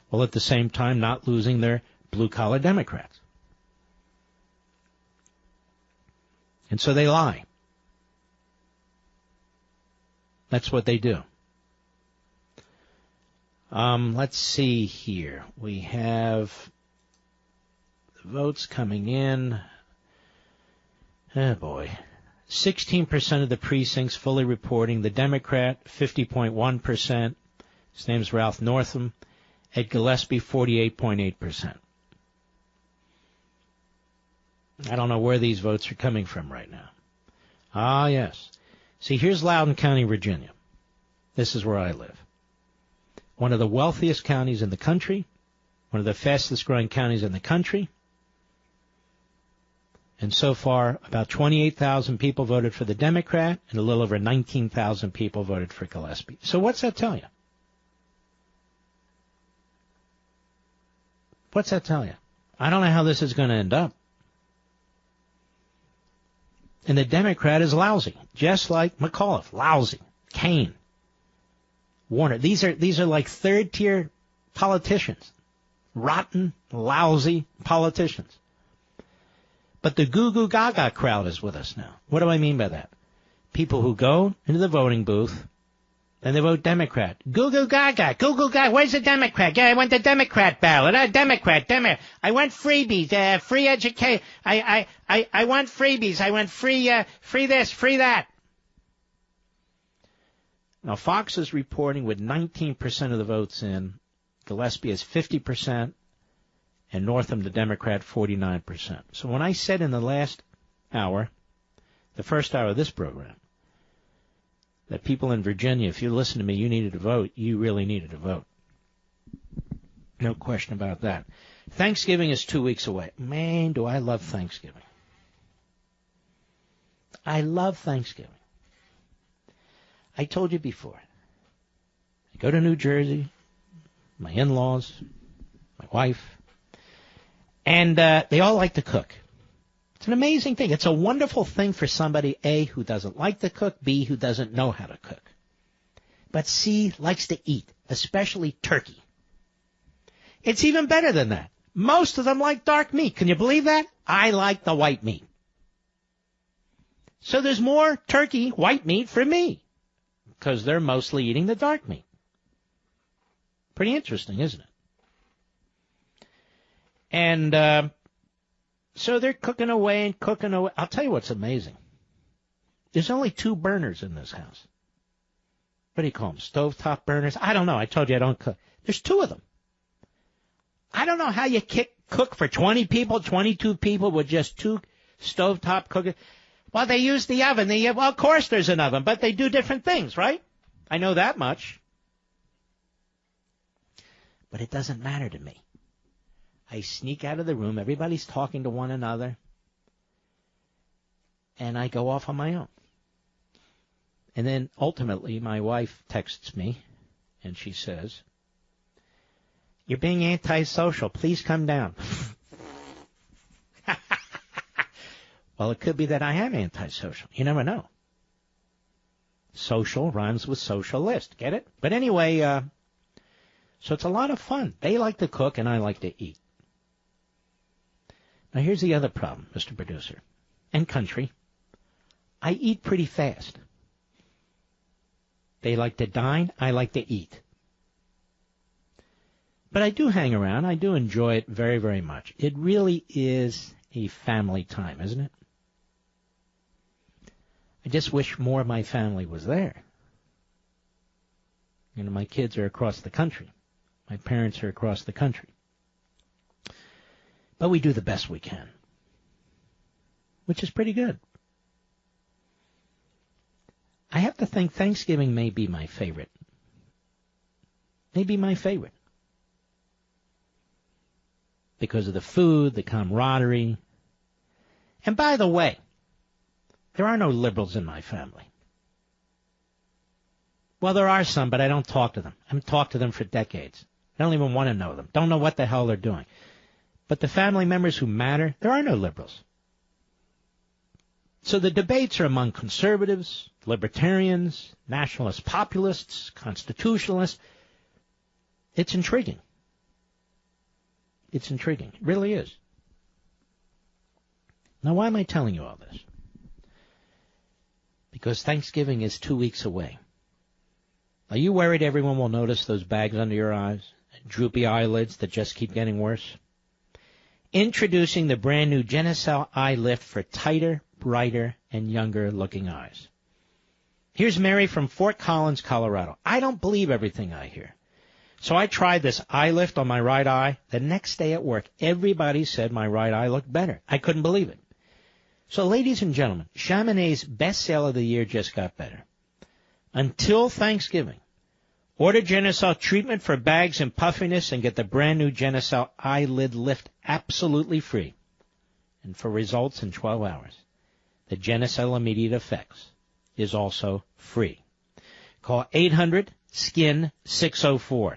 while at the same time not losing their blue-collar Democrats. And so they lie. That's what they do. Let's see here. We have the votes coming in. Oh, boy. 16% of the precincts fully reporting the Democrat, 50.1%. His name's Ralph Northam. Ed Gillespie, 48.8%. I don't know where these votes are coming from right now. Ah, yes. See, here's Loudoun County, Virginia. This is where I live. One of the wealthiest counties in the country, one of the fastest growing counties in the country. And so far, about 28,000 people voted for the Democrat, and a little over 19,000 people voted for Gillespie. So what's that tell you? What's that tell you? I don't know how this is going to end up. And the Democrat is lousy, just like McAuliffe, lousy. Kane, Warner. These are like third-tier politicians, rotten, lousy politicians. But the goo-goo gaga crowd is with us now. What do I mean by that? People who go into the voting booth and they vote Democrat. Goo-goo gaga, goo-goo gaga. Where's the Democrat? Yeah, I want the Democrat ballot. Democrat. I want freebies, free education. I want freebies. I want free this, free that. Now, Fox is reporting with 19% of the votes in. Gillespie is 50%. And Northam, the Democrat, 49%. So when I said in the last hour, the first hour of this program, that people in Virginia, if you listen to me, you needed to vote, you really needed to vote. No question about that. Thanksgiving is 2 weeks away. Man, do I love Thanksgiving. I love Thanksgiving. I told you before. I go to New Jersey, my in-laws, my wife, and they all like to cook. It's an amazing thing. It's a wonderful thing for somebody, A, who doesn't like to cook, B, who doesn't know how to cook. But C, likes to eat, especially turkey. It's even better than that. Most of them like dark meat. Can you believe that? I like the white meat. So there's more turkey, white meat for me, because they're mostly eating the dark meat. Pretty interesting, isn't it? And so they're cooking away and cooking away. I'll tell you what's amazing. There's only 2 burners in this house. What do you call them? Stovetop burners? I don't know. I told you I don't cook. There's 2 of them. I don't know how you cook for 20 people, 22 people with just 2 stovetop cookers. Well, they use the oven. Well, of course there's an oven, but they do different things, right? I know that much. But it doesn't matter to me. I sneak out of the room. Everybody's talking to one another. And I go off on my own. And then ultimately my wife texts me and she says, "You're being antisocial. Please come down." Well, it could be that I am antisocial. You never know. Social rhymes with socialist. Get it? But anyway, so it's a lot of fun. They like to cook and I like to eat. Now, here's the other problem, Mr. Producer, and country. I eat pretty fast. They like to dine. I like to eat. But I do hang around. I do enjoy it very, very much. It really is a family time, isn't it? I just wish more of my family was there. You know, my kids are across the country. My parents are across the country. But we do the best we can, which is pretty good. I have to think Thanksgiving may be my favorite. Maybe my favorite. Because of the food, the camaraderie. And by the way, there are no liberals in my family. Well, there are some, but I don't talk to them. I haven't talked to them for decades. I don't even want to know them. Don't know what the hell they're doing. But the family members who matter, there are no liberals. So the debates are among conservatives, libertarians, nationalist populists, constitutionalists. It's intriguing. It's intriguing. It really is. Now, why am I telling you all this? Because Thanksgiving is 2 weeks away. Are you worried everyone will notice those bags under your eyes? Droopy eyelids that just keep getting worse? Introducing the brand new Genicel Eye Lift for tighter, brighter, and younger-looking eyes. Here's Mary from Fort Collins, Colorado. I don't believe everything I hear. So I tried this eye lift on my right eye. The next day at work, everybody said my right eye looked better. I couldn't believe it. So, ladies and gentlemen, Chamonix's best sale of the year just got better. Until Thanksgiving, order Genicel treatment for bags and puffiness and get the brand new Genicel eyelid lift absolutely free. And for results in 12 hours. The Genicel Immediate Effects is also free. Call 800-SKIN-604.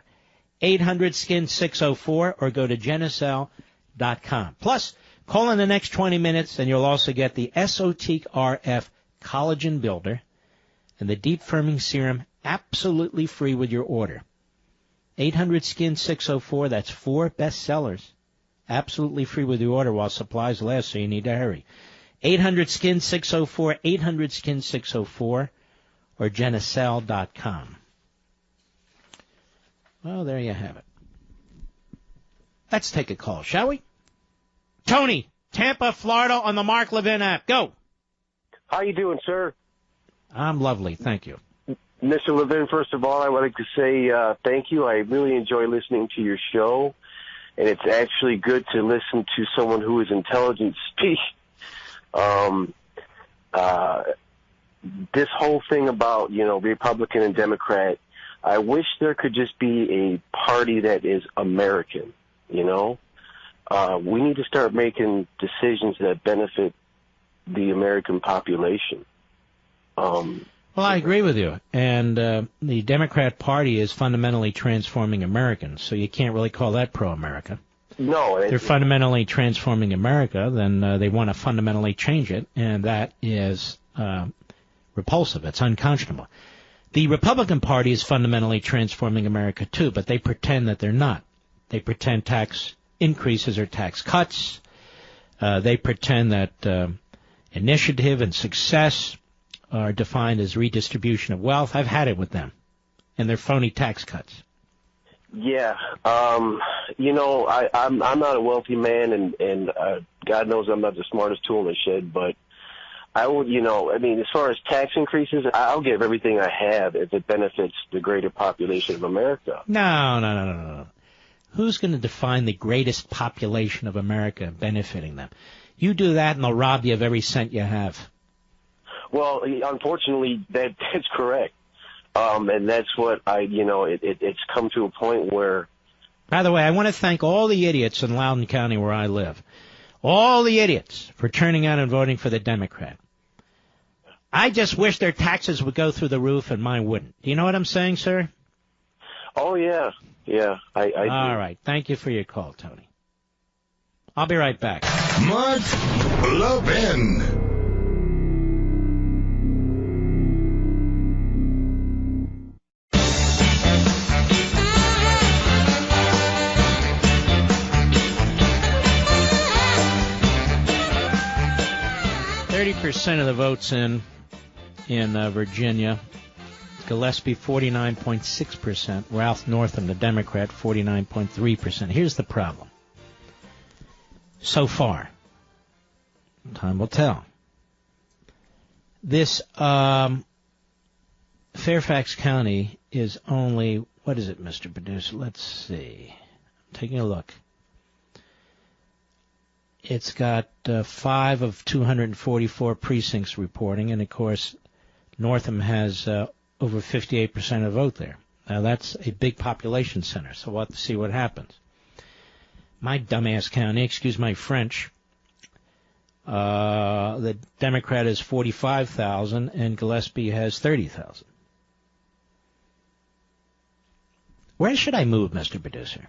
800-SKIN-604 or go to Genicel.com. Plus, call in the next 20 minutes and you'll also get the Esotique RF Collagen Builder and the Deep Firming Serum absolutely free with your order. 800-SKIN-604, that's 4 bestsellers. Absolutely free with your order while supplies last, so you need to hurry. 800-SKIN-604, 800-SKIN-604, or Genicel.com. Well, there you have it. Let's take a call, shall we? Tony, Tampa, Florida, on the Mark Levin app. Go. How you doing, sir? I'm lovely, thank you. Mr. Levin, first of all, I would like to say thank you. I really enjoy listening to your show, and it's actually good to listen to someone who is intelligent speak. This whole thing about, Republican and Democrat, I wish there could just be a party that is American, We need to start making decisions that benefit the American population. Well, I agree with you. And the Democrat Party is fundamentally transforming Americans, so you can't really call that pro-America. No. They're fundamentally transforming America, then they want to fundamentally change it, and that is repulsive. It's unconscionable. The Republican Party is fundamentally transforming America, too, but they pretend that they're not. They pretend tax increases or tax cuts. They pretend that initiative and success are defined as redistribution of wealth. I've had it with them and their phony tax cuts. Yeah. I'm not a wealthy man, and God knows I'm not the smartest tool in the shed, but I would, as far as tax increases, I'll give everything I have if it benefits the greater population of America. No. Who's going to define the greatest population of America benefiting them? You do that and they'll rob you of every cent you have. Well, unfortunately, that's correct. And that's what it's come to a point where... By the way, I want to thank all the idiots in Loudoun County where I live. All the idiots for turning out and voting for the Democrat. I just wish their taxes would go through the roof and mine wouldn't. Do you know what I'm saying, sir? Oh, yeah. Yeah, I do. All right. Thank you for your call, Tony. I'll be right back. Mark Levin. 30% of the votes in Virginia. Gillespie, 49.6%. Ralph Northam, the Democrat, 49.3%. Here's the problem. So far, time will tell. This Fairfax County is only, what is it, Mr. Producer? Let's see. I'm taking a look. It's got 5 of 244 precincts reporting, and of course, Northam has over 58% of the vote there. Now, that's a big population center, so we'll have to see what happens. My dumbass county, excuse my French, the Democrat has 45,000 and Gillespie has 30,000. Where should I move, Mr. Producer?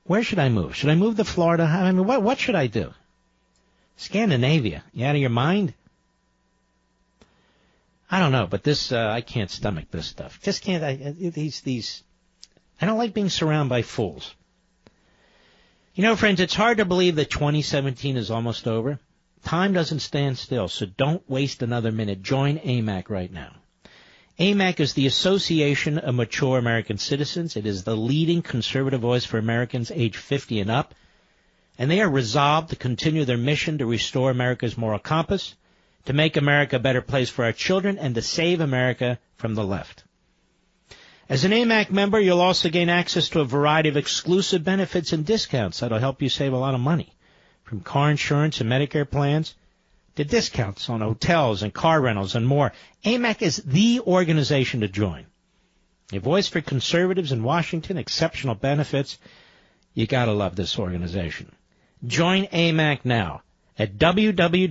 Where should I move? Should I move to Florida? I mean, what should I do? Scandinavia. You out of your mind? I don't know, but this, I can't stomach this stuff. Just can't, I don't like being surrounded by fools. You know, friends, it's hard to believe that 2017 is almost over. Time doesn't stand still, so don't waste another minute. Join AMAC right now. AMAC is the Association of Mature American Citizens. It is the leading conservative voice for Americans age 50 and up, and they are resolved to continue their mission to restore America's moral compass, to make America a better place for our children, and to save America from the left. As an AMAC member, you'll also gain access to a variety of exclusive benefits and discounts that'll help you save a lot of money, from car insurance and Medicare plans to discounts on hotels and car rentals and more. AMAC is the organization to join. A voice for conservatives in Washington, exceptional benefits. You gotta love this organization. Join AMAC now at www.amac.us.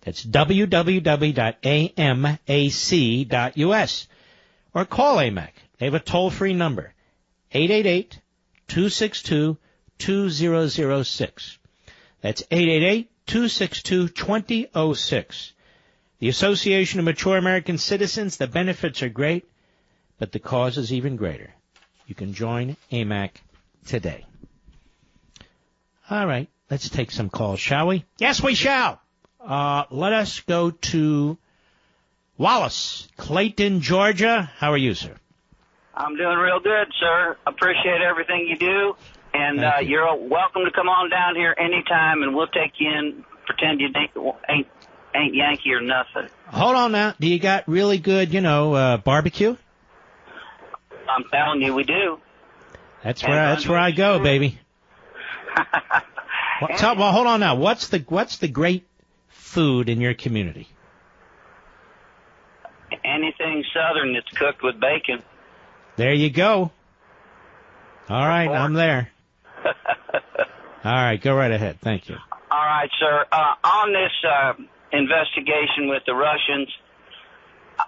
That's www.amac.us. Or call AMAC. They have a toll-free number, 888-262-2006. That's 888-262-2006. The Association of Mature American Citizens, the benefits are great, but the cause is even greater. You can join AMAC today. All right, let's take some calls, shall we? Yes, we shall. Let us go to Wallace, Clayton, Georgia. How are you, sir? I'm doing real good, sir. Appreciate everything you do. And you're welcome to come on down here anytime, and we'll take you in, pretend you ain't Yankee or nothing. Hold on now. Do you got really good, barbecue? I'm telling you, we do. That's where I go, baby. Well, hold on now. What's the great food in your community? Anything Southern that's cooked with bacon. There you go. All right, I'm there. All right, go right ahead. Thank you. All right, sir. On this investigation with the Russians,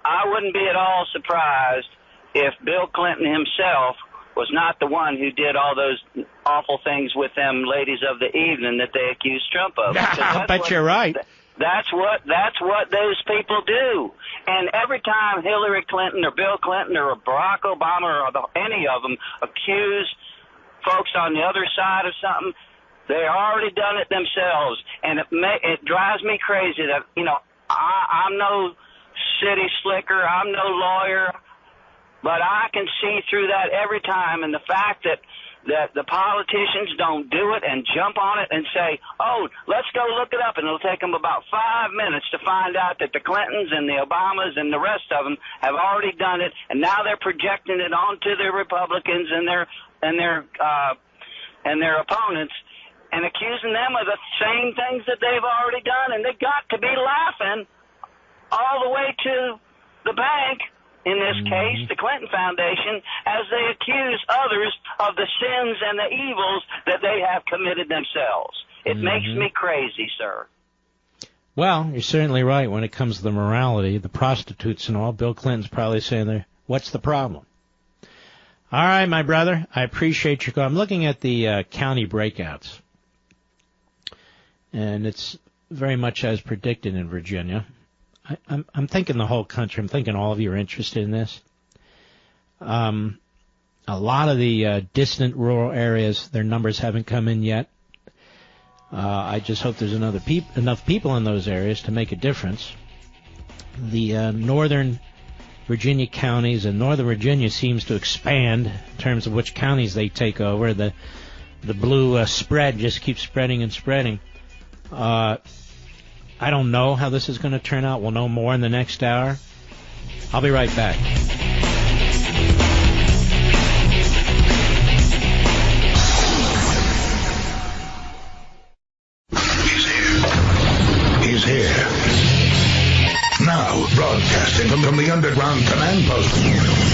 I wouldn't be at all surprised if Bill Clinton himself was not the one who did all those awful things with them ladies of the evening that they accused Trump of. I bet you're right. That's what those people do. And every time Hillary Clinton or Bill Clinton or Barack Obama or any of them accuse folks on the other side of something, they already done it themselves. And it drives me crazy that, I'm no city slicker, I'm no lawyer, but I can see through that every time. And the fact that the politicians don't do it and jump on it and say, oh, let's go look it up, and it'll take them about 5 minutes to find out that the Clintons and the Obamas and the rest of them have already done it, and now they're projecting it onto their Republicans and their opponents and accusing them of the same things that they've already done, and they got to be laughing all the way to the bank. In this case, the Clinton Foundation, as they accuse others of the sins and the evils that they have committed themselves. It makes me crazy, sir. Well, you're certainly right when it comes to the morality, the prostitutes and all. Bill Clinton's probably saying there, what's the problem? All right, my brother, I appreciate your call. I'm looking at the county breakouts, and it's very much as predicted in Virginia. I'm thinking the whole country. I'm thinking all of you are interested in this. A lot of the distant rural areas, their numbers haven't come in yet. I just hope there's enough people in those areas to make a difference. The northern Virginia counties, and Northern Virginia seems to expand in terms of which counties they take over. The blue spread just keeps spreading and spreading. I don't know how this is going to turn out. We'll know more in the next hour. I'll be right back. He's here. from the underground command post,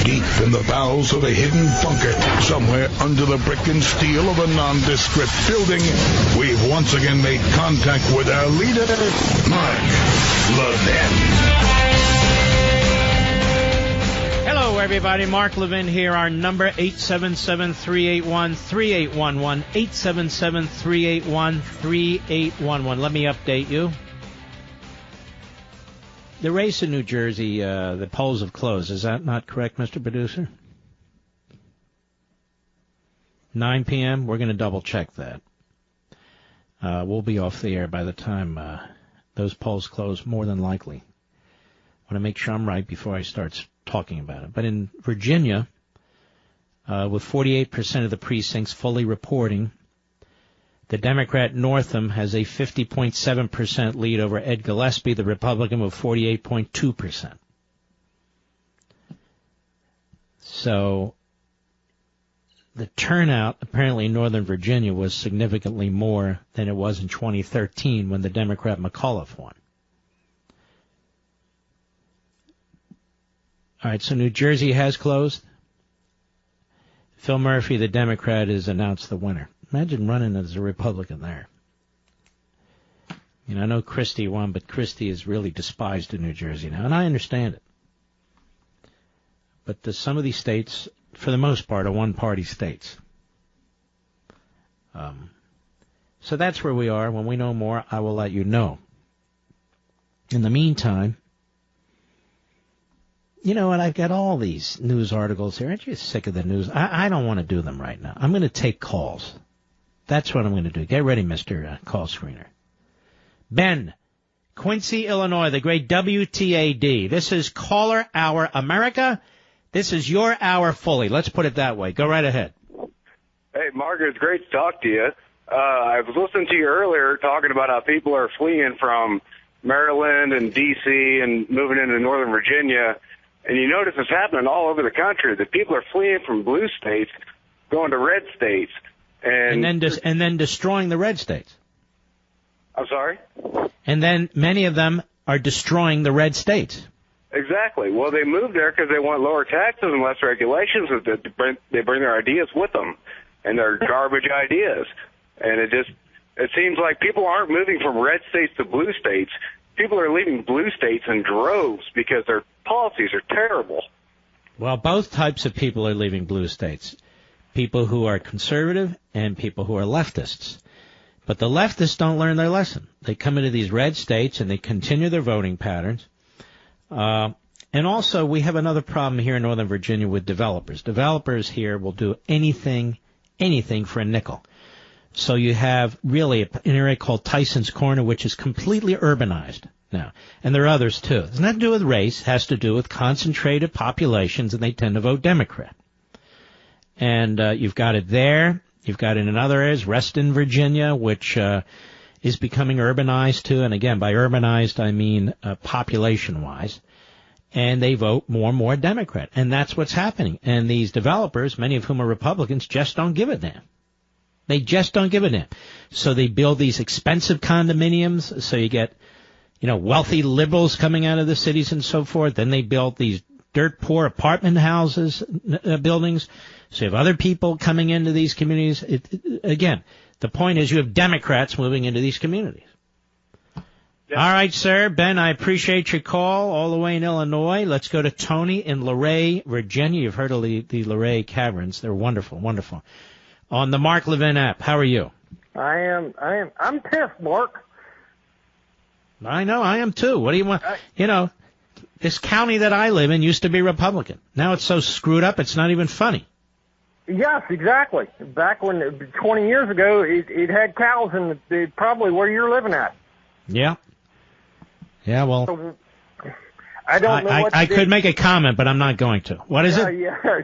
deep in the bowels of a hidden bunker, somewhere under the brick and steel of a nondescript building, we've once again made contact with our leader, Mark Levin. Hello, everybody. Mark Levin here. Our number, 877-381-3811, 877-381-3811. Let me update you. The race in New Jersey, the polls have closed. Is that not correct, Mr. Producer? 9 p.m.? We're going to double-check that. We'll be off the air by the time those polls close, more than likely. I want to make sure I'm right before I start talking about it. But in Virginia, with 48% of the precincts fully reporting, the Democrat Northam has a 50.7% lead over Ed Gillespie, the Republican, with 48.2%. So the turnout apparently in Northern Virginia was significantly more than it was in 2013 when the Democrat McAuliffe won. All right, so New Jersey has closed. Phil Murphy, the Democrat, has announced the winner. Imagine running as a Republican there. You know, I know Christie won, but Christie is really despised in New Jersey now, and I understand it. But some of these states, for the most part, are one-party states. So that's where we are. When we know more, I will let you know. In the meantime, you know what, I've got all these news articles here. Aren't you sick of the news? I don't want to do them right now. I'm going to take calls. That's what I'm going to do. Get ready, Mr. Call Screener. Ben, Quincy, Illinois, the great WTAD. This is Caller Hour America. This is your hour fully. Let's put it that way. Go right ahead. Hey, Mark, it's great to talk to you. I was listening to you earlier talking about how people are fleeing from Maryland and D.C. and moving into Northern Virginia. And you notice it's happening all over the country, that people are fleeing from blue states, going to red states. And then destroying the red states. I'm sorry? And then many of them are destroying the red states. Exactly. Well, they moved there because they want lower taxes and less regulations. They bring their ideas with them, and they're garbage ideas. And it seems like people aren't moving from red states to blue states. People are leaving blue states in droves because their policies are terrible. Well, both types of people are leaving blue states. People who are conservative and people who are leftists. But the leftists don't learn their lesson. They come into these red states and they continue their voting patterns. And also, we have another problem here in Northern Virginia with developers. Developers here will do anything for a nickel. So you have really an area called Tyson's Corner, which is completely urbanized now. And there are others, too. It has nothing to do with race. It has to do with concentrated populations, and they tend to vote Democrat. And you've got it there. You've got it in other areas, Reston, Virginia, which is becoming urbanized, too. And, again, by urbanized, I mean population-wise. And they vote more and more Democrat. And that's what's happening. And these developers, many of whom are Republicans, just don't give a damn. They just don't give a damn. So they build these expensive condominiums, so you get, wealthy liberals coming out of the cities and so forth. Then they build these dirt poor apartment houses, buildings. So you have other people coming into these communities. Again, the point is you have Democrats moving into these communities. Yeah. All right, sir. Ben, I appreciate your call all the way in Illinois. Let's go to Tony in Luray, Virginia. You've heard of the Luray Caverns. They're wonderful, wonderful. On the Mark Levin app. How are you? I'm pissed, Mark. I know, I am too. What do you want? This county that I live in used to be Republican. Now it's so screwed up, it's not even funny. Yes, exactly. Back when, 20 years ago, it had cows in probably where you're living at. Yeah. Yeah, well, so, I don't know what to do. I could make a comment, but I'm not going to. What is it? Yeah.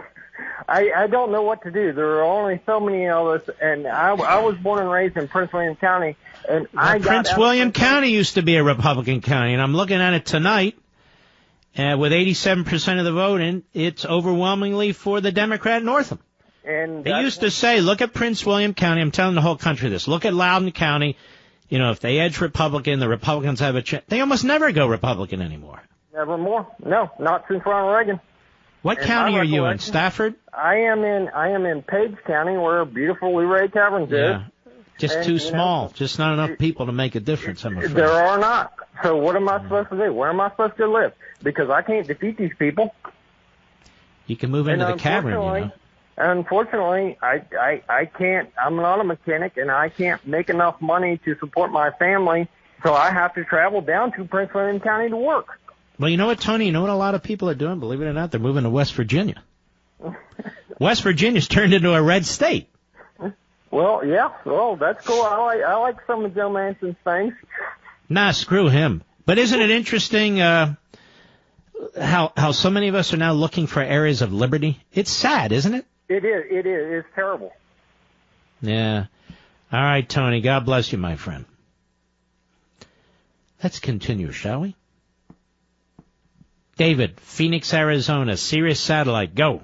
I don't know what to do. There are only so many of us, and I was born and raised in Prince William County, and Prince William County used to be a Republican county, and I'm looking at it tonight, with 87% of the vote in, it's overwhelmingly for the Democrat Northam. And they used to say, look at Prince William County. I'm telling the whole country this. Look at Loudoun County. If they edge Republican, the Republicans have a chance. They almost never go Republican anymore. Nevermore. No, not since Ronald Reagan. What county are you in? Stafford? I am in Page County, where beautiful Lee Ray Caverns is. Just too small. Just not enough people to make a difference, I'm afraid. There are not. So what am I supposed to do? Where am I supposed to live? Because I can't defeat these people. You can move into the cavern, you know. Unfortunately, I can't. I'm not a mechanic, and I can't make enough money to support my family, so I have to travel down to Prince William County to work. Well, you know what, Tony? You know what a lot of people are doing? Believe it or not, they're moving to West Virginia. West Virginia's turned into a red state. Well, yeah. Well, that's cool. I like some of Joe Manchin's things. Nah, screw him. But isn't it interesting how so many of us are now looking for areas of liberty? It's sad, isn't it? It is. It is. It's terrible. Yeah. All right, Tony. God bless you, my friend. Let's continue, shall we? David, Phoenix, Arizona, Sirius Satellite, go.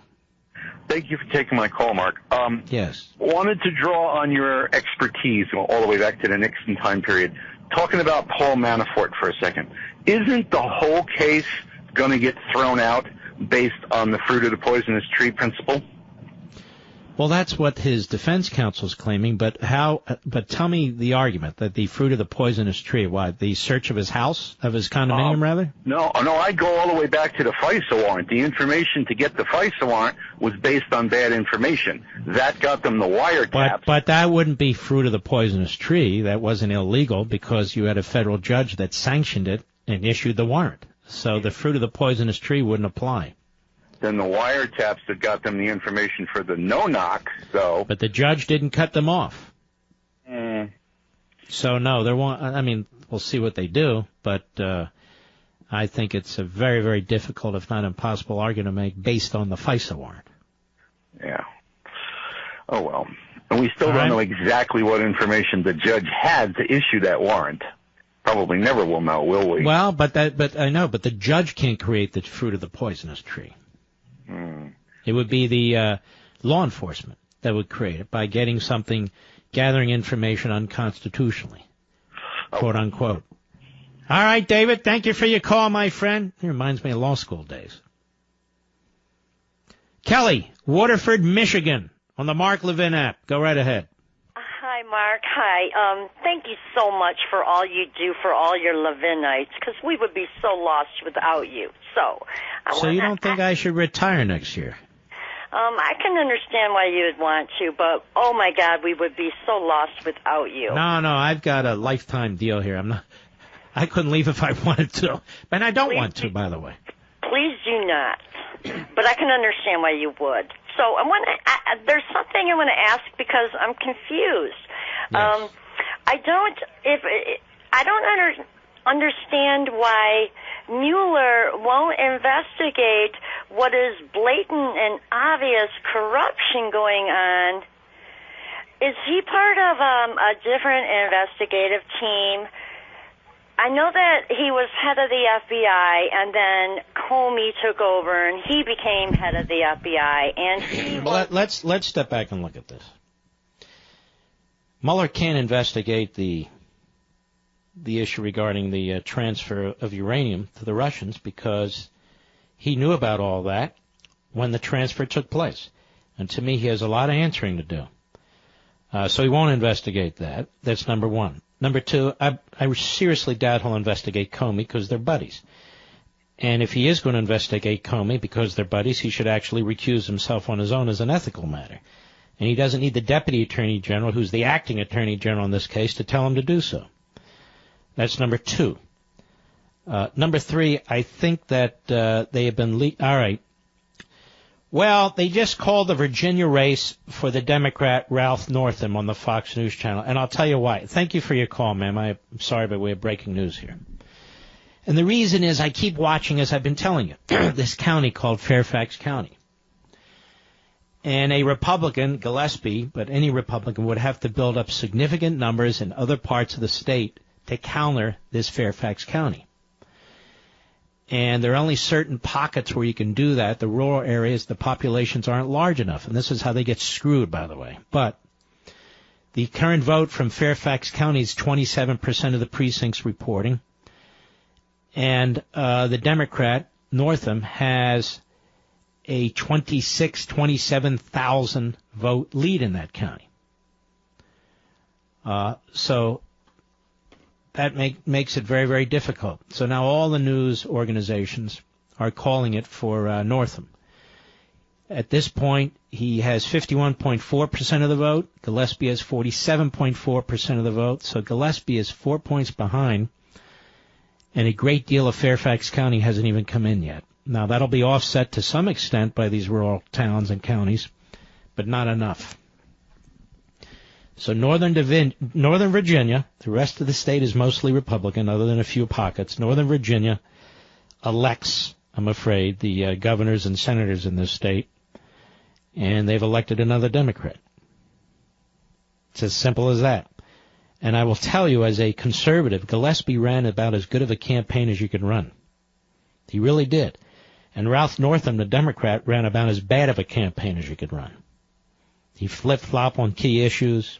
Thank you for taking my call, Mark. Yes. Wanted to draw on your expertise all the way back to the Nixon time period. Talking about Paul Manafort for a second. Isn't the whole case going to get thrown out based on the fruit of the poisonous tree principle? Well, that's what his defense counsel is claiming, but tell me the argument that the fruit of the poisonous tree, the search of his house, of his condominium, rather? No, I'd go all the way back to the FISA warrant. The information to get the FISA warrant was based on bad information. That got them the wiretaps. But that wouldn't be fruit of the poisonous tree. That wasn't illegal because you had a federal judge that sanctioned it and issued the warrant. So the fruit of the poisonous tree wouldn't apply. Then the wiretaps that got them the information for the no-knock, so... But the judge didn't cut them off. So, no, there won't... I mean, we'll see what they do, but I think it's a very, very difficult, if not impossible, argument to make based on the FISA warrant. Yeah. Oh, well. And we still don't know exactly what information the judge had to issue that warrant. Probably never will know, will we? Well, but the judge can't create the fruit of the poisonous tree. It would be the law enforcement that would create it by gathering information unconstitutionally, quote unquote. All right, David, thank you for your call, my friend. It reminds me of law school days. Kelly, Waterford, Michigan, on the Mark Levin app. Go right ahead. Hi, Mark. Hi. Thank you so much for all you do for all your Levinites, because we would be so lost without you. So you don't think I should retire next year? I can understand why you would want to, but oh my God, we would be so lost without you. No, I've got a lifetime deal here. I couldn't leave if I wanted to, and I don't want to, by the way. Please do not. But I can understand why you would. So there's something I want to ask because I'm confused. Yes. I don't understand why Mueller won't investigate what is blatant and obvious corruption going on. Is he part of a different investigative team? I know that he was head of the FBI, and then Comey took over, and he became head of the FBI. And let's step back and look at this. Mueller can't investigate the issue regarding the transfer of uranium to the Russians because he knew about all that when the transfer took place. And to me, he has a lot of answering to do. So he won't investigate that. That's number one. Number two, I seriously doubt he'll investigate Comey because they're buddies. And if he is going to investigate Comey because they're buddies, he should actually recuse himself on his own as an ethical matter. And he doesn't need the Deputy Attorney General, who's the acting Attorney General in this case, to tell him to do so. That's number two. Number three, I think that they have been all right. Well, they just called the Virginia race for the Democrat Ralph Northam on the Fox News channel, and I'll tell you why. Thank you for your call, ma'am. I'm sorry, but we have breaking news here. And the reason is I keep watching, as I've been telling you, this county called Fairfax County. And a Republican, Gillespie, but any Republican, would have to build up significant numbers in other parts of the state to counter this Fairfax County. And there are only certain pockets where you can do that. The rural areas, the populations aren't large enough. And this is how they get screwed, by the way. But the current vote from Fairfax County is 27% of the precincts reporting. And the Democrat, Northam, has a 27,000 vote lead in that county. So that makes it very, very difficult. So now all the news organizations are calling it for Northam. At this point, he has 51.4% of the vote. Gillespie has 47.4% of the vote. So Gillespie is 4 points behind, and a great deal of Fairfax County hasn't even come in yet. Now, that'll be offset to some extent by these rural towns and counties, but not enough. So Northern Virginia, the rest of the state is mostly Republican, other than a few pockets. Northern Virginia elects, I'm afraid, the governors and senators in this state, and they've elected another Democrat. It's as simple as that. And I will tell you, as a conservative, Gillespie ran about as good of a campaign as you could run. He really did. And Ralph Northam, the Democrat, ran about as bad of a campaign as you could run. He flip-flopped on key issues.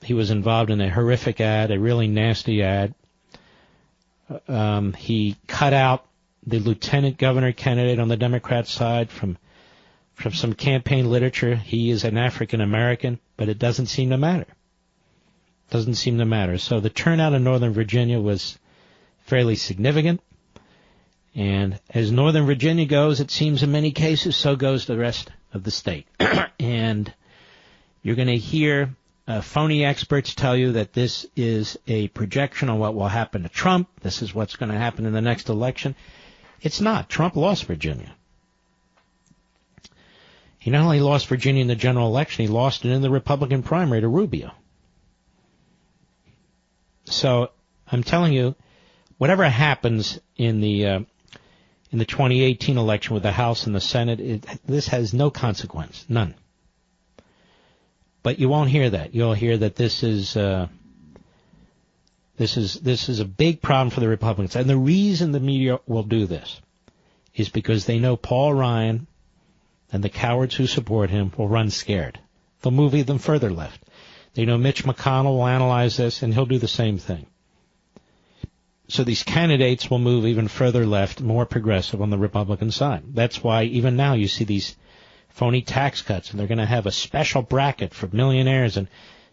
He was involved in a horrific ad, a really nasty ad. He cut out the lieutenant governor candidate on the Democrat side from some campaign literature. He is an African American, but it doesn't seem to matter. Doesn't seem to matter. So the turnout in Northern Virginia was fairly significant. And as Northern Virginia goes, it seems in many cases, so goes the rest of the state. And you're going to hear phony experts tell you that this is a projection on what will happen to Trump. This is what's going to happen in the next election. It's not. Trump lost Virginia. He not only lost Virginia in the general election, he lost it in the Republican primary to Rubio. So I'm telling you, whatever happens in the 2018 election with the House and the Senate, this has no consequence, none. But you won't hear that. You'll hear that this is a big problem for the Republicans. And the reason the media will do this is because they know Paul Ryan and the cowards who support him will run scared. They'll move even further left. They know Mitch McConnell will analyze this, and he'll do the same thing. So these candidates will move even further left, more progressive on the Republican side. That's why even now you see these phony tax cuts, and they're going to have a special bracket for millionaires. And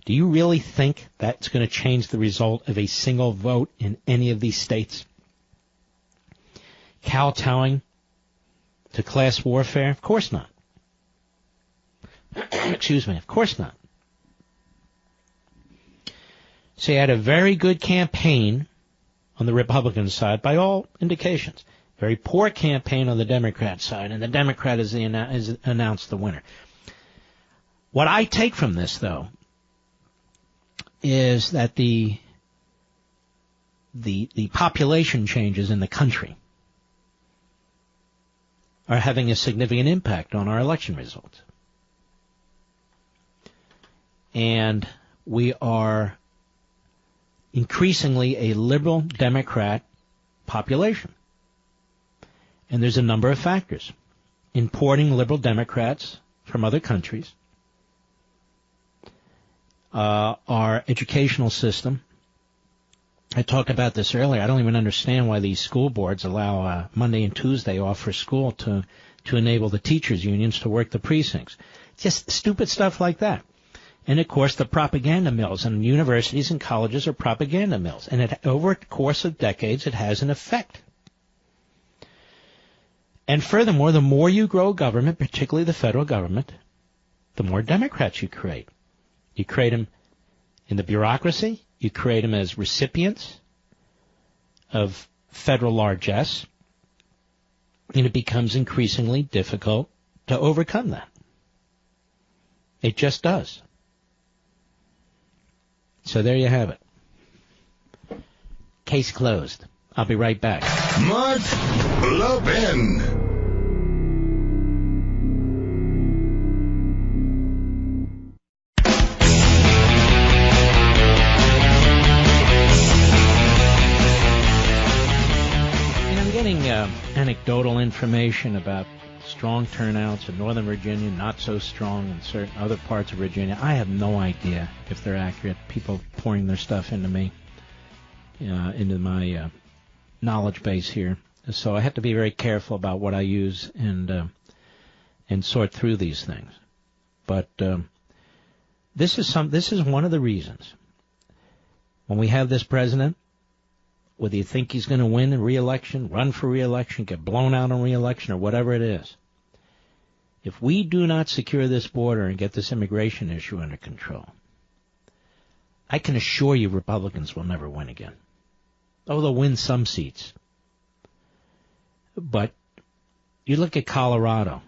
do you really think that's going to change the result of a single vote in any of these states? Kowtowing to class warfare? Of course not. Excuse me, of course not. So you had a very good campaign on the Republican side, by all indications. Very poor campaign on the Democrat side, and the Democrat is announced the winner. What I take from this, though, is that the population changes in the country are having a significant impact on our election results. And we are increasingly a liberal Democrat population. And there's a number of factors. Importing liberal Democrats from other countries, our educational system. I talked about this earlier. I don't even understand why these school boards allow Monday and Tuesday off for school to enable the teachers' unions to work the precincts. Just stupid stuff like that. And, of course, the propaganda mills, and universities and colleges are propaganda mills. And over a course of decades, it has an effect. And furthermore, the more you grow government, particularly the federal government, the more Democrats you create. You create them in the bureaucracy. You create them as recipients of federal largesse. And it becomes increasingly difficult to overcome that. It just does. So there you have it. Case closed. I'll be right back. Mark Levin. I'm getting anecdotal information about strong turnouts in Northern Virginia, not so strong in certain other parts of Virginia. I have no idea if they're accurate. People pouring their stuff into me, into my knowledge base here, so I have to be very careful about what I use and sort through these things. But this is one of the reasons when we have this president, whether you think he's going to win a re-election, run for re-election, get blown out on re-election, or whatever it is, if we do not secure this border and get this immigration issue under control, I can assure you Republicans will never win again. Oh, they'll win some seats. But you look at Colorado.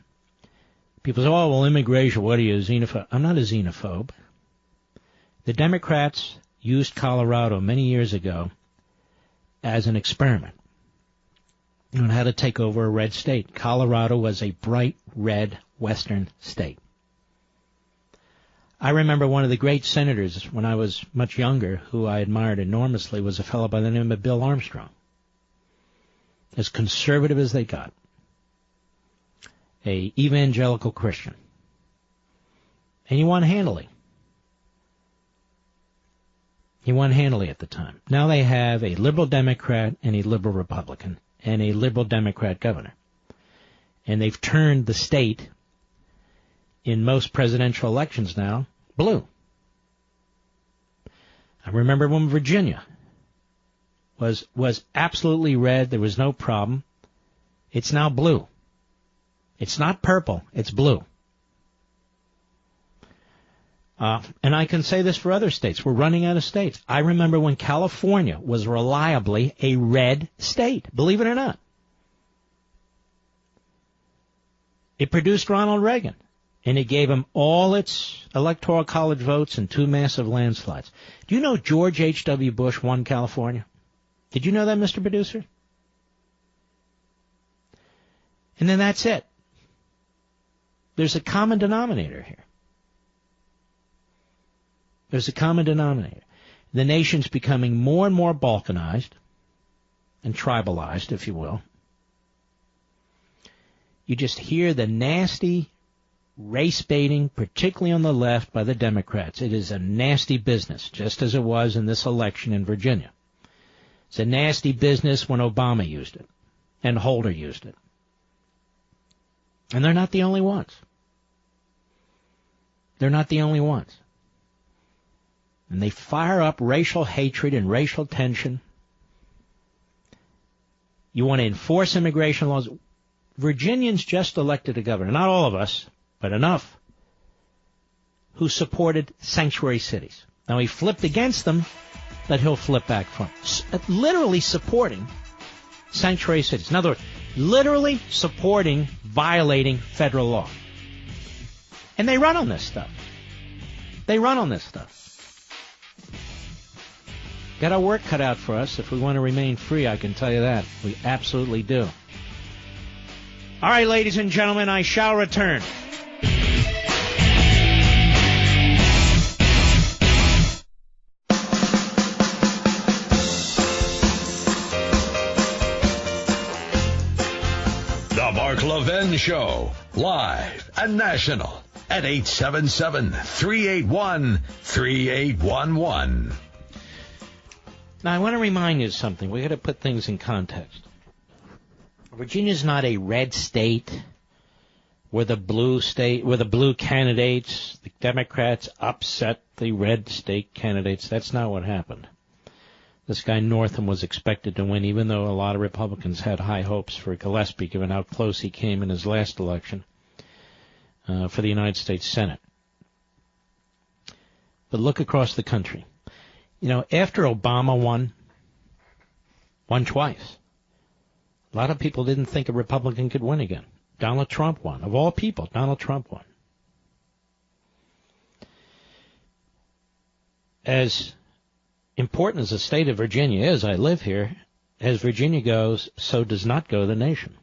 People say, oh, well, immigration, what are you, a xenophobe? I'm not a xenophobe. The Democrats used Colorado many years ago as an experiment on how to take over a red state. Colorado was a bright red western state. I remember one of the great senators when I was much younger who I admired enormously was a fellow by the name of Bill Armstrong. As conservative as they got. A evangelical Christian. And he won handily. He won handily at the time. Now they have a liberal Democrat and a liberal Republican and a liberal Democrat governor. And they've turned the state in most presidential elections now blue. I remember when Virginia was absolutely red. There was no problem. It's now blue. It's not purple. It's blue. And I can say this for other states. We're running out of states. I remember when California was reliably a red state, believe it or not. It produced Ronald Reagan, and it gave him all its electoral college votes and 2 massive landslides. Do you know George H.W. Bush won California? Did you know that, Mr. Producer? And then that's it. There's a common denominator here. There's a common denominator. The nation's becoming more and more balkanized and tribalized, if you will. You just hear the nasty race baiting, particularly on the left by the Democrats. It is a nasty business, just as it was in this election in Virginia. It's a nasty business when Obama used it and Holder used it. And they're not the only ones. They're not the only ones. And they fire up racial hatred and racial tension. You want to enforce immigration laws. Virginians just elected a governor, not all of us, but enough, who supported sanctuary cities. Now he flipped against them, but he'll flip back from. Literally supporting sanctuary cities. In other words, literally supporting violating federal law. And they run on this stuff. They run on this stuff. Got our work cut out for us if we want to remain free, I can tell you that. We absolutely do. All right, ladies and gentlemen, I shall return. The Mark Levin Show, live and national at 877-381-3811. Now, I want to remind you of something. We've got to put things in context. Virginia's not a red state where the blue candidates, the Democrats, upset the red state candidates. That's not what happened. This guy Northam was expected to win, even though a lot of Republicans had high hopes for Gillespie, given how close he came in his last election for the United States Senate. But look across the country. You know, after Obama won twice, a lot of people didn't think a Republican could win again. Donald Trump won. Of all people, Donald Trump won. As important as the state of Virginia is, I live here, as Virginia goes, so does not go the nation.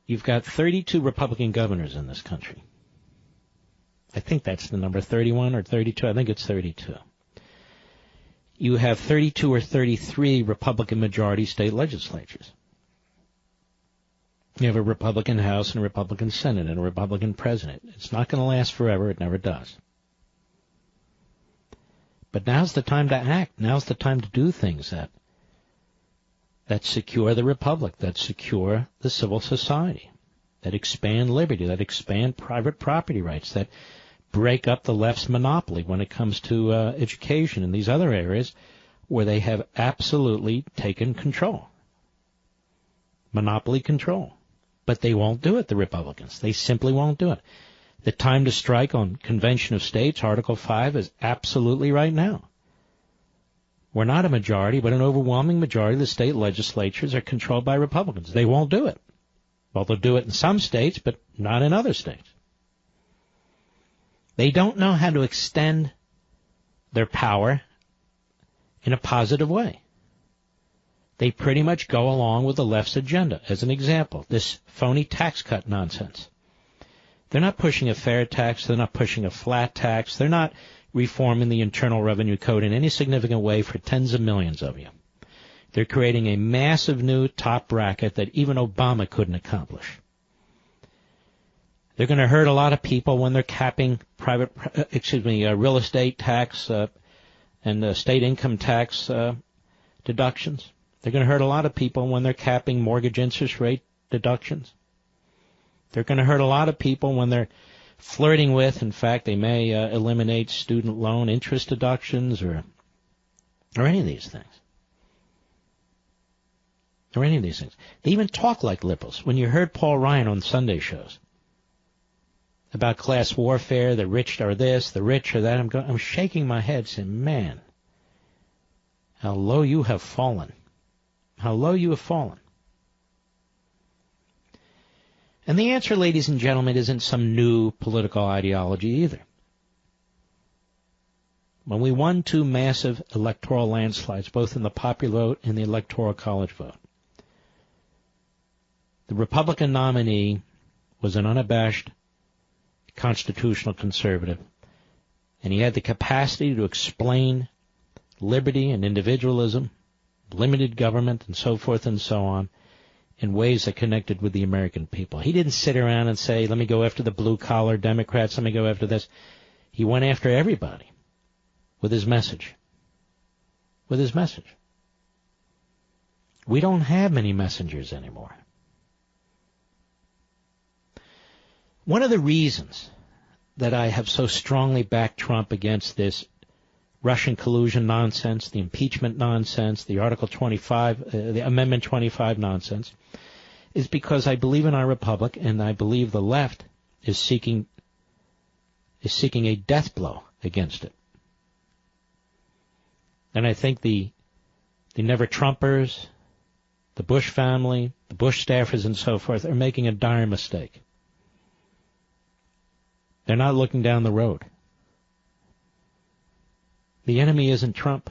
You've got 32 Republican governors in this country. I think that's the number, 31 or 32. I think it's 32. You have 32 or 33 Republican majority state legislatures. You have a Republican House and a Republican Senate and a Republican president. It's not going to last forever. It never does. But now's the time to act. Now's the time to do things that that secure the republic, that secure the civil society, that expand liberty, that expand private property rights, that break up the left's monopoly when it comes to education and these other areas where they have absolutely taken control. Monopoly control. But they won't do it, the Republicans. They simply won't do it. The time to strike on Convention of States, Article 5, is absolutely right now. We're not a majority, but an overwhelming majority of the state legislatures are controlled by Republicans. They won't do it. Well, they'll do it in some states, but not in other states. They don't know how to extend their power in a positive way. They pretty much go along with the left's agenda. As an example, this phony tax cut nonsense. They're not pushing a fair tax. They're not pushing a flat tax. They're not reforming the Internal Revenue Code in any significant way for tens of millions of you. They're creating a massive new top bracket that even Obama couldn't accomplish. They're going to hurt a lot of people when they're capping real estate tax and state income tax deductions. They're going to hurt a lot of people when they're capping mortgage interest rate deductions. They're going to hurt a lot of people when they're flirting with, in fact, they may eliminate student loan interest deductions or any of these things. Or any of these things. They even talk like liberals. When you heard Paul Ryan on Sunday shows about class warfare, the rich are this, the rich are that, I'm shaking my head saying, man, how low you have fallen. How low you have fallen. And the answer, ladies and gentlemen, isn't some new political ideology either. When we won 2 massive electoral landslides, both in the popular vote and the electoral college vote, the Republican nominee was an unabashed constitutional conservative, and he had the capacity to explain liberty and individualism, limited government, and so forth and so on, in ways that connected with the American people. He didn't sit around and say, let me go after the blue-collar Democrats, let me go after this. He went after everybody with his message. With his message. We don't have many messengers anymore. One of the reasons that I have so strongly backed Trump against this Russian collusion nonsense, the impeachment nonsense, the Article 25, the Amendment 25 nonsense, is because I believe in our republic, and I believe the left is seeking a death blow against it. And I think the never-Trumpers, the Bush family, the Bush staffers, and so forth are making a dire mistake. They're not looking down the road. The enemy isn't Trump.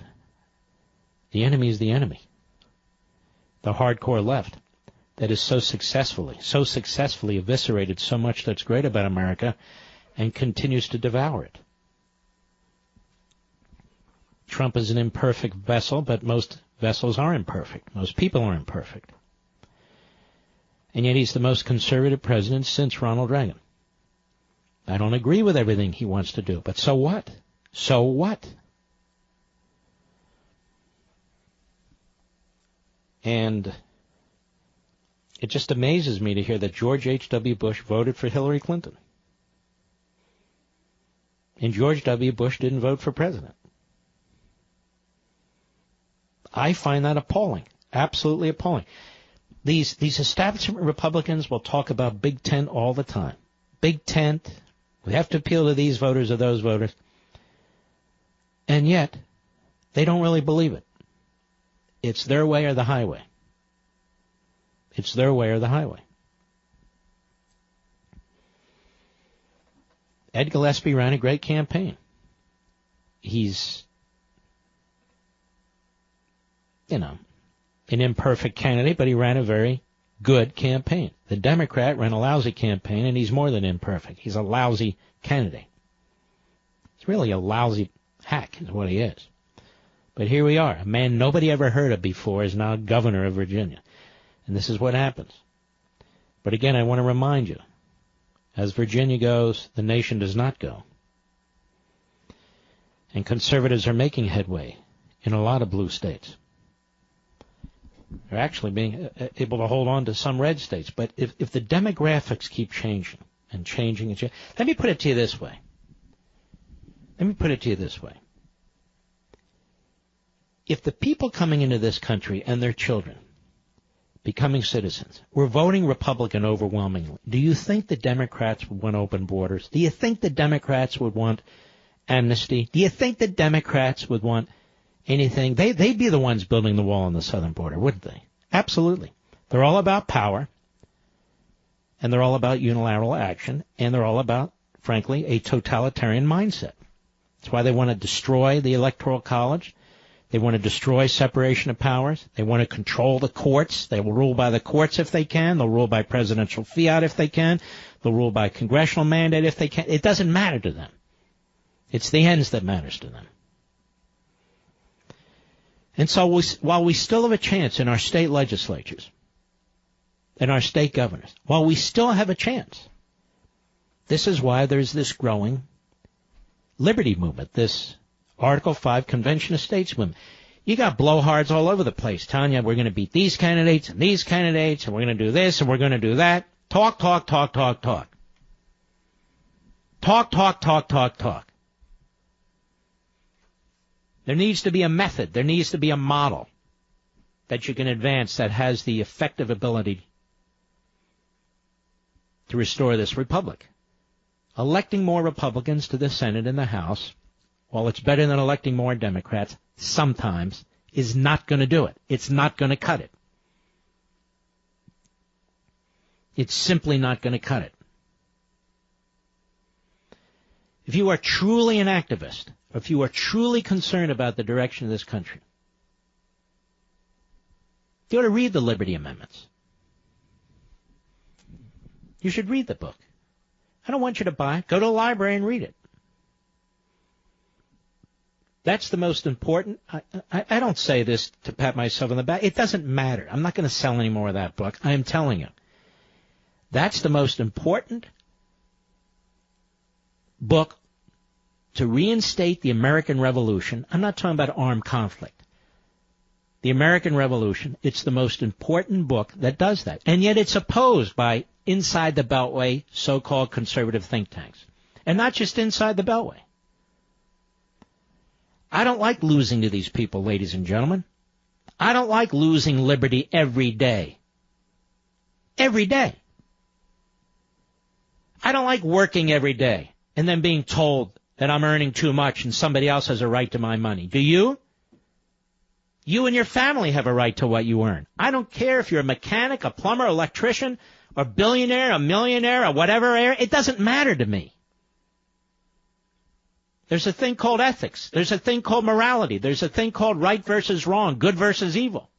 The enemy is the enemy. The hardcore left that has so successfully eviscerated so much that's great about America and continues to devour it. Trump is an imperfect vessel, but most vessels are imperfect. Most people are imperfect. And yet he's the most conservative president since Ronald Reagan. I don't agree with everything he wants to do, but so what? So what? And it just amazes me to hear that George H.W. Bush voted for Hillary Clinton. And George W. Bush didn't vote for president. I find that appalling. Absolutely appalling. These establishment Republicans will talk about Big Tent all the time. Big Tent. We have to appeal to these voters or those voters. And yet, they don't really believe it. It's their way or the highway. It's their way or the highway. Ed Gillespie ran a great campaign. He's, an imperfect candidate, but he ran a very good campaign. The Democrat ran a lousy campaign, and he's more than imperfect. He's a lousy candidate. He's really a lousy hack is what he is. But here we are. A man nobody ever heard of before is now governor of Virginia. And this is what happens. But again, I want to remind you, as Virginia goes, the nation does not go. And conservatives are making headway in a lot of blue states. They're actually being able to hold on to some red states. But if the demographics keep changing and changing, let me put it to you this way. If the people coming into this country and their children becoming citizens were voting Republican overwhelmingly, do you think the Democrats would want open borders? Do you think the Democrats would want amnesty? Do you think the Democrats would want anything? They'd be the ones building the wall on the southern border, wouldn't they? Absolutely. They're all about power, and they're all about unilateral action, and they're all about, frankly, a totalitarian mindset. That's why they want to destroy the Electoral College. They want to destroy separation of powers. They want to control the courts. They will rule by the courts if they can. They'll rule by presidential fiat if they can. They'll rule by congressional mandate if they can. It doesn't matter to them. It's the ends that matters to them. And so while we still have a chance in our state legislatures and our state governors, while we still have a chance, this is why there's this growing liberty movement, this Article 5 Convention of States movement. You got blowhards all over the place telling you we're going to beat these candidates, and we're going to do this, and we're going to do that. Talk. Talk. There needs to be a method. There needs to be a model that you can advance that has the effective ability to restore this republic. Electing more Republicans to the Senate and the House, while it's better than electing more Democrats, sometimes is not going to do it. It's not going to cut it. It's simply not going to cut it. If you are truly an activist, or if you are truly concerned about the direction of this country, you ought to read the Liberty Amendments. You should read the book. I don't want you to buy it. Go to a library and read it. That's the most important. I don't say this to pat myself on the back. It doesn't matter. I'm not going to sell any more of that book. I am telling you. That's the most important book to reinstate the American Revolution. I'm not talking about armed conflict. The American Revolution, it's the most important book that does that. And yet it's opposed by inside the Beltway so-called conservative think tanks. And not just inside the Beltway. I don't like losing to these people, ladies and gentlemen. I don't like losing liberty every day. Every day. I don't like working every day and then being told that I'm earning too much and somebody else has a right to my money. Do you? You and your family have a right to what you earn. I don't care if you're a mechanic, a plumber, electrician, a billionaire, a millionaire, or whatever. It doesn't matter to me. There's a thing called ethics. There's a thing called morality. There's a thing called right versus wrong, good versus evil.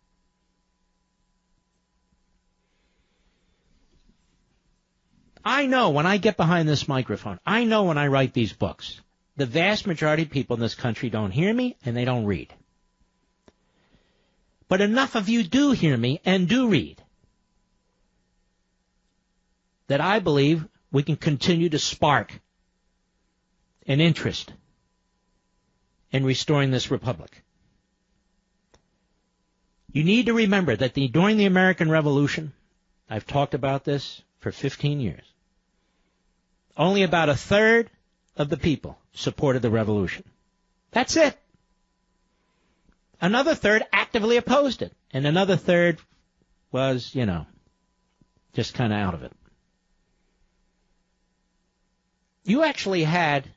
I know when I get behind this microphone, I know when I write these books, the vast majority of people in this country don't hear me and they don't read. But enough of you do hear me and do read that I believe we can continue to spark an interest in restoring this republic. You need to remember that during the American Revolution, I've talked about this for 15 years, only about a third of the people supported the revolution. That's it. Another third actively opposed it, and another third was, just kind of out of it. You actually had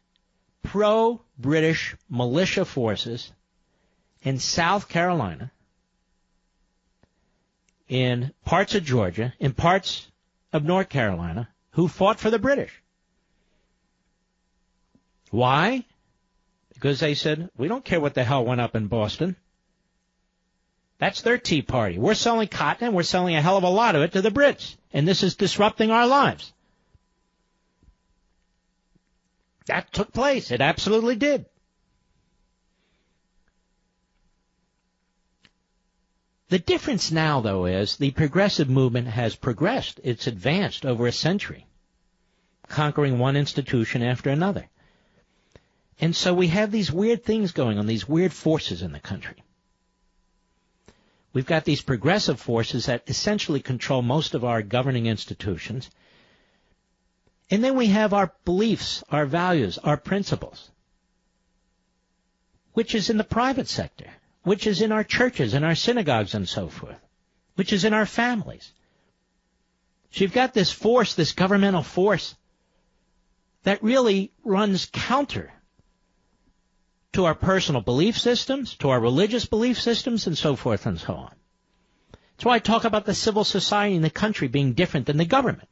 pro-British militia forces in South Carolina, in parts of Georgia, in parts of North Carolina, who fought for the British. Why? Because they said, we don't care what the hell went up in Boston. That's their Tea Party. We're selling cotton, and we're selling a hell of a lot of it to the Brits, and this is disrupting our lives. That took place. It absolutely did. The difference now, though, is the progressive movement has progressed. It's advanced over a century, conquering one institution after another. And so we have these weird things going on, these weird forces in the country. We've got these progressive forces that essentially control most of our governing institutions. And then we have our beliefs, our values, our principles, which is in the private sector, which is in our churches and our synagogues and so forth, which is in our families. So you've got this force, this governmental force, that really runs counter to our personal belief systems, to our religious belief systems, and so forth and so on. That's why I talk about the civil society in the country being different than the government.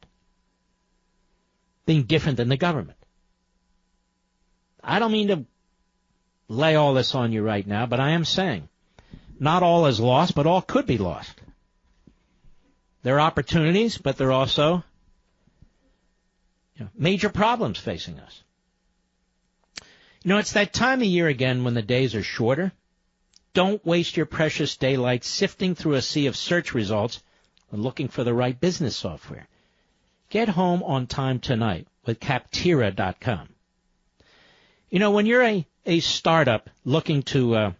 Being different than the government. I don't mean to lay all this on you right now, but I am saying not all is lost, but all could be lost. There are opportunities, but there are also major problems facing us. It's that time of year again when the days are shorter. Don't waste your precious daylight sifting through a sea of search results and looking for the right business software. Get home on time tonight with Captera.com. When you're a startup looking to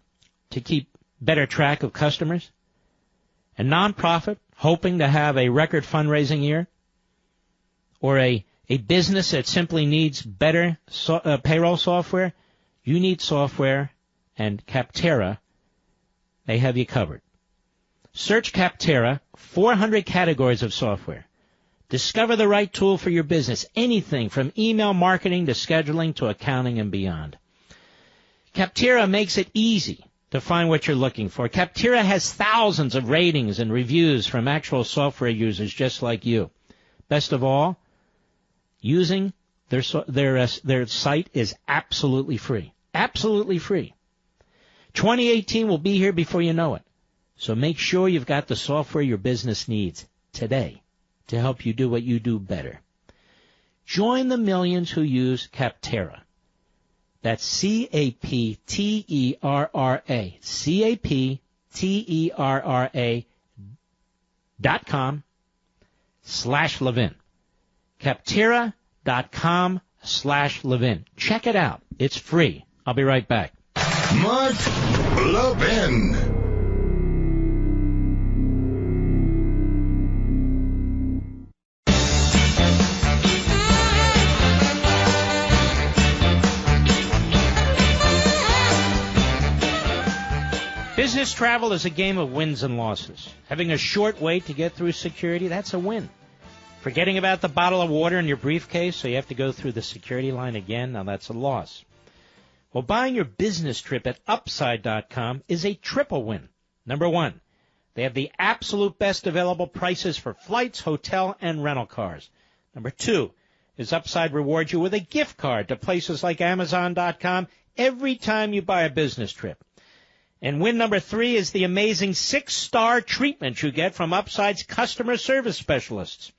keep better track of customers, a nonprofit hoping to have a record fundraising year, or a business that simply needs better payroll software, you need software, and Captera, they have you covered. Search Captera, 400 categories of software. Discover the right tool for your business, anything from email marketing to scheduling to accounting and beyond. Captera makes it easy to find what you're looking for. Captera has thousands of ratings and reviews from actual software users just like you. Best of all, using their site is absolutely free. Absolutely free. 2018 will be here before you know it. So make sure you've got the software your business needs today to help you do what you do better. Join the millions who use Captera. That's C-A-P-T-E-R-R-A. CAPTERA.com/Levin. Captera.com/Levin. Check it out. It's free. I'll be right back. Mark Levin. Business travel is a game of wins and losses. Having a short wait to get through security, that's a win. Forgetting about the bottle of water in your briefcase so you have to go through the security line again, now that's a loss. Well, buying your business trip at Upside.com is a triple win. Number one, they have the absolute best available prices for flights, hotel, and rental cars. Number two is Upside rewards you with a gift card to places like Amazon.com every time you buy a business trip. And win number three is the amazing 6-star treatment you get from Upside's customer service specialists.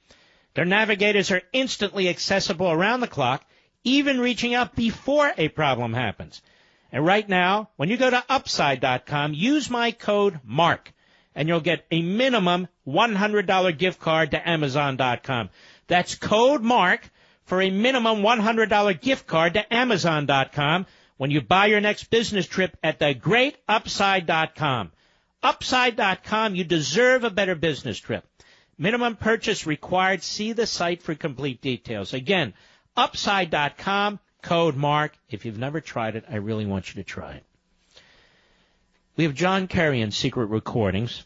Their navigators are instantly accessible around the clock, even reaching out before a problem happens. And right now, when you go to Upside.com, use my code MARK, and you'll get a minimum $100 gift card to Amazon.com. That's code MARK for a minimum $100 gift card to Amazon.com when you buy your next business trip at the great Upside.com. Upside.com, you deserve a better business trip. Minimum purchase required. See the site for complete details. Again, Upside.com, code MARK. If you've never tried it, I really want you to try it. We have John Kerry in Secret Recordings,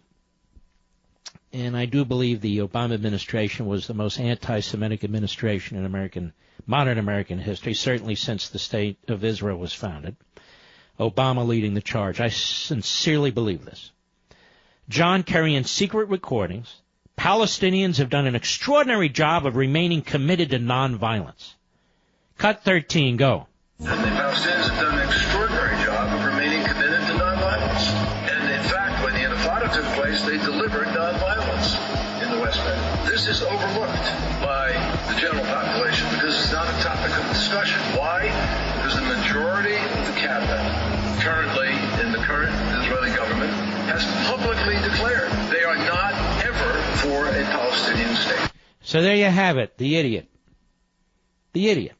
and I do believe the Obama administration was the most anti-Semitic administration in modern American history, certainly since the State of Israel was founded. Obama leading the charge. I sincerely believe this. John Kerry in Secret Recordings. Palestinians have done an extraordinary job of remaining committed to nonviolence. Cut 13, go. And the Palestinians have done an extraordinary job of remaining committed to nonviolence. And in fact, when the Intifada took place, they delivered nonviolence in the West Bank. This is overlooked by the general population because it's not a topic of discussion. Why? Because the majority of the cabinet currently in the current Israeli government has publicly declared they are not ever for a Palestinian state. So there you have it, the idiot. The idiot.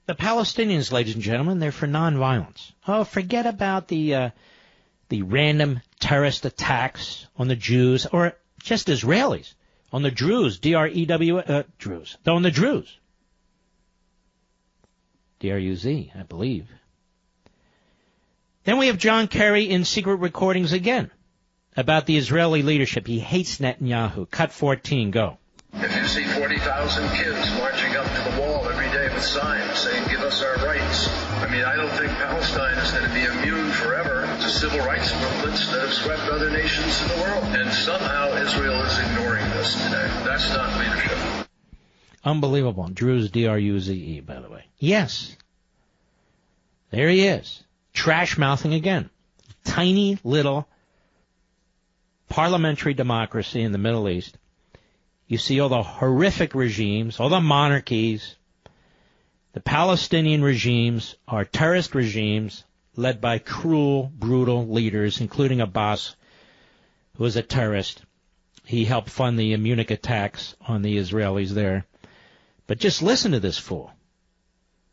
The Palestinians, ladies and gentlemen, they're for nonviolence. Oh, forget about the the random terrorist attacks on the Jews, or just Israelis, on the Druze, Druze, on the Druze. D-R-U-Z, I believe. Then we have John Kerry in secret recordings again about the Israeli leadership. He hates Netanyahu. Cut 14, go. If you see 40,000 kids marching up to the wall every day with signs saying, give us our rights, I mean, I don't think Palestine is going to be immune forever to civil rights movements that have swept other nations in the world. And somehow Israel is ignoring this today. That's not leadership. Unbelievable. Druze, D-R-U-Z-E, by the way. Yes. There he is. Trash-mouthing again. Tiny little parliamentary democracy in the Middle East. You see all the horrific regimes, all the monarchies. The Palestinian regimes are terrorist regimes led by cruel, brutal leaders, including Abbas, who was a terrorist. He helped fund the Munich attacks on the Israelis there. But just listen to this fool.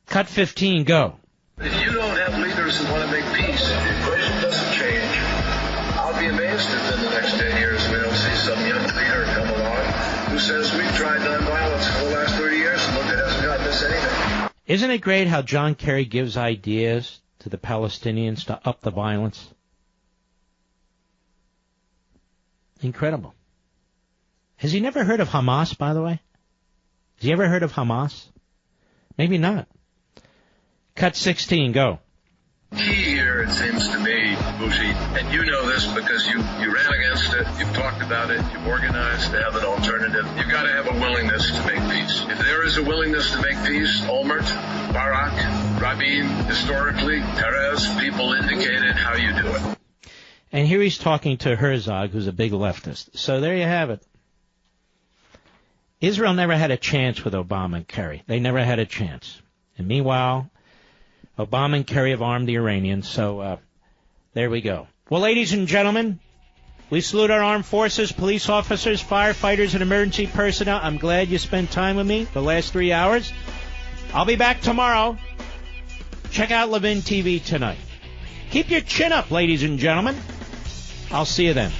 Cut 15, go. If you don't have leaders who want to make peace, if the equation doesn't change, I'll be amazed if in the next 10 years we don't see some young leader come along who says we've tried nonviolence for the last 30 years and look, it hasn't gotten us anything. Isn't it great how John Kerry gives ideas to the Palestinians to up the violence? Incredible. Has he never heard of Hamas, by the way? Has he ever heard of Hamas? Maybe not. Cut 16, go. Key here, it seems to me, Bushi, and you know this because you ran against it, you've talked about it, you've organized to have an alternative. You've got to have a willingness to make peace. If there is a willingness to make peace, Olmert, Barak, Rabin, historically, Perez, people indicated how you do it. And here he's talking to Herzog, who's a big leftist. So there you have it. Israel never had a chance with Obama and Kerry. They never had a chance. And meanwhile, Obama and Kerry have armed the Iranians, so there we go. Well, ladies and gentlemen, we salute our armed forces, police officers, firefighters, and emergency personnel. I'm glad you spent time with me the last 3 hours. I'll be back tomorrow. Check out Levin TV tonight. Keep your chin up, ladies and gentlemen. I'll see you then.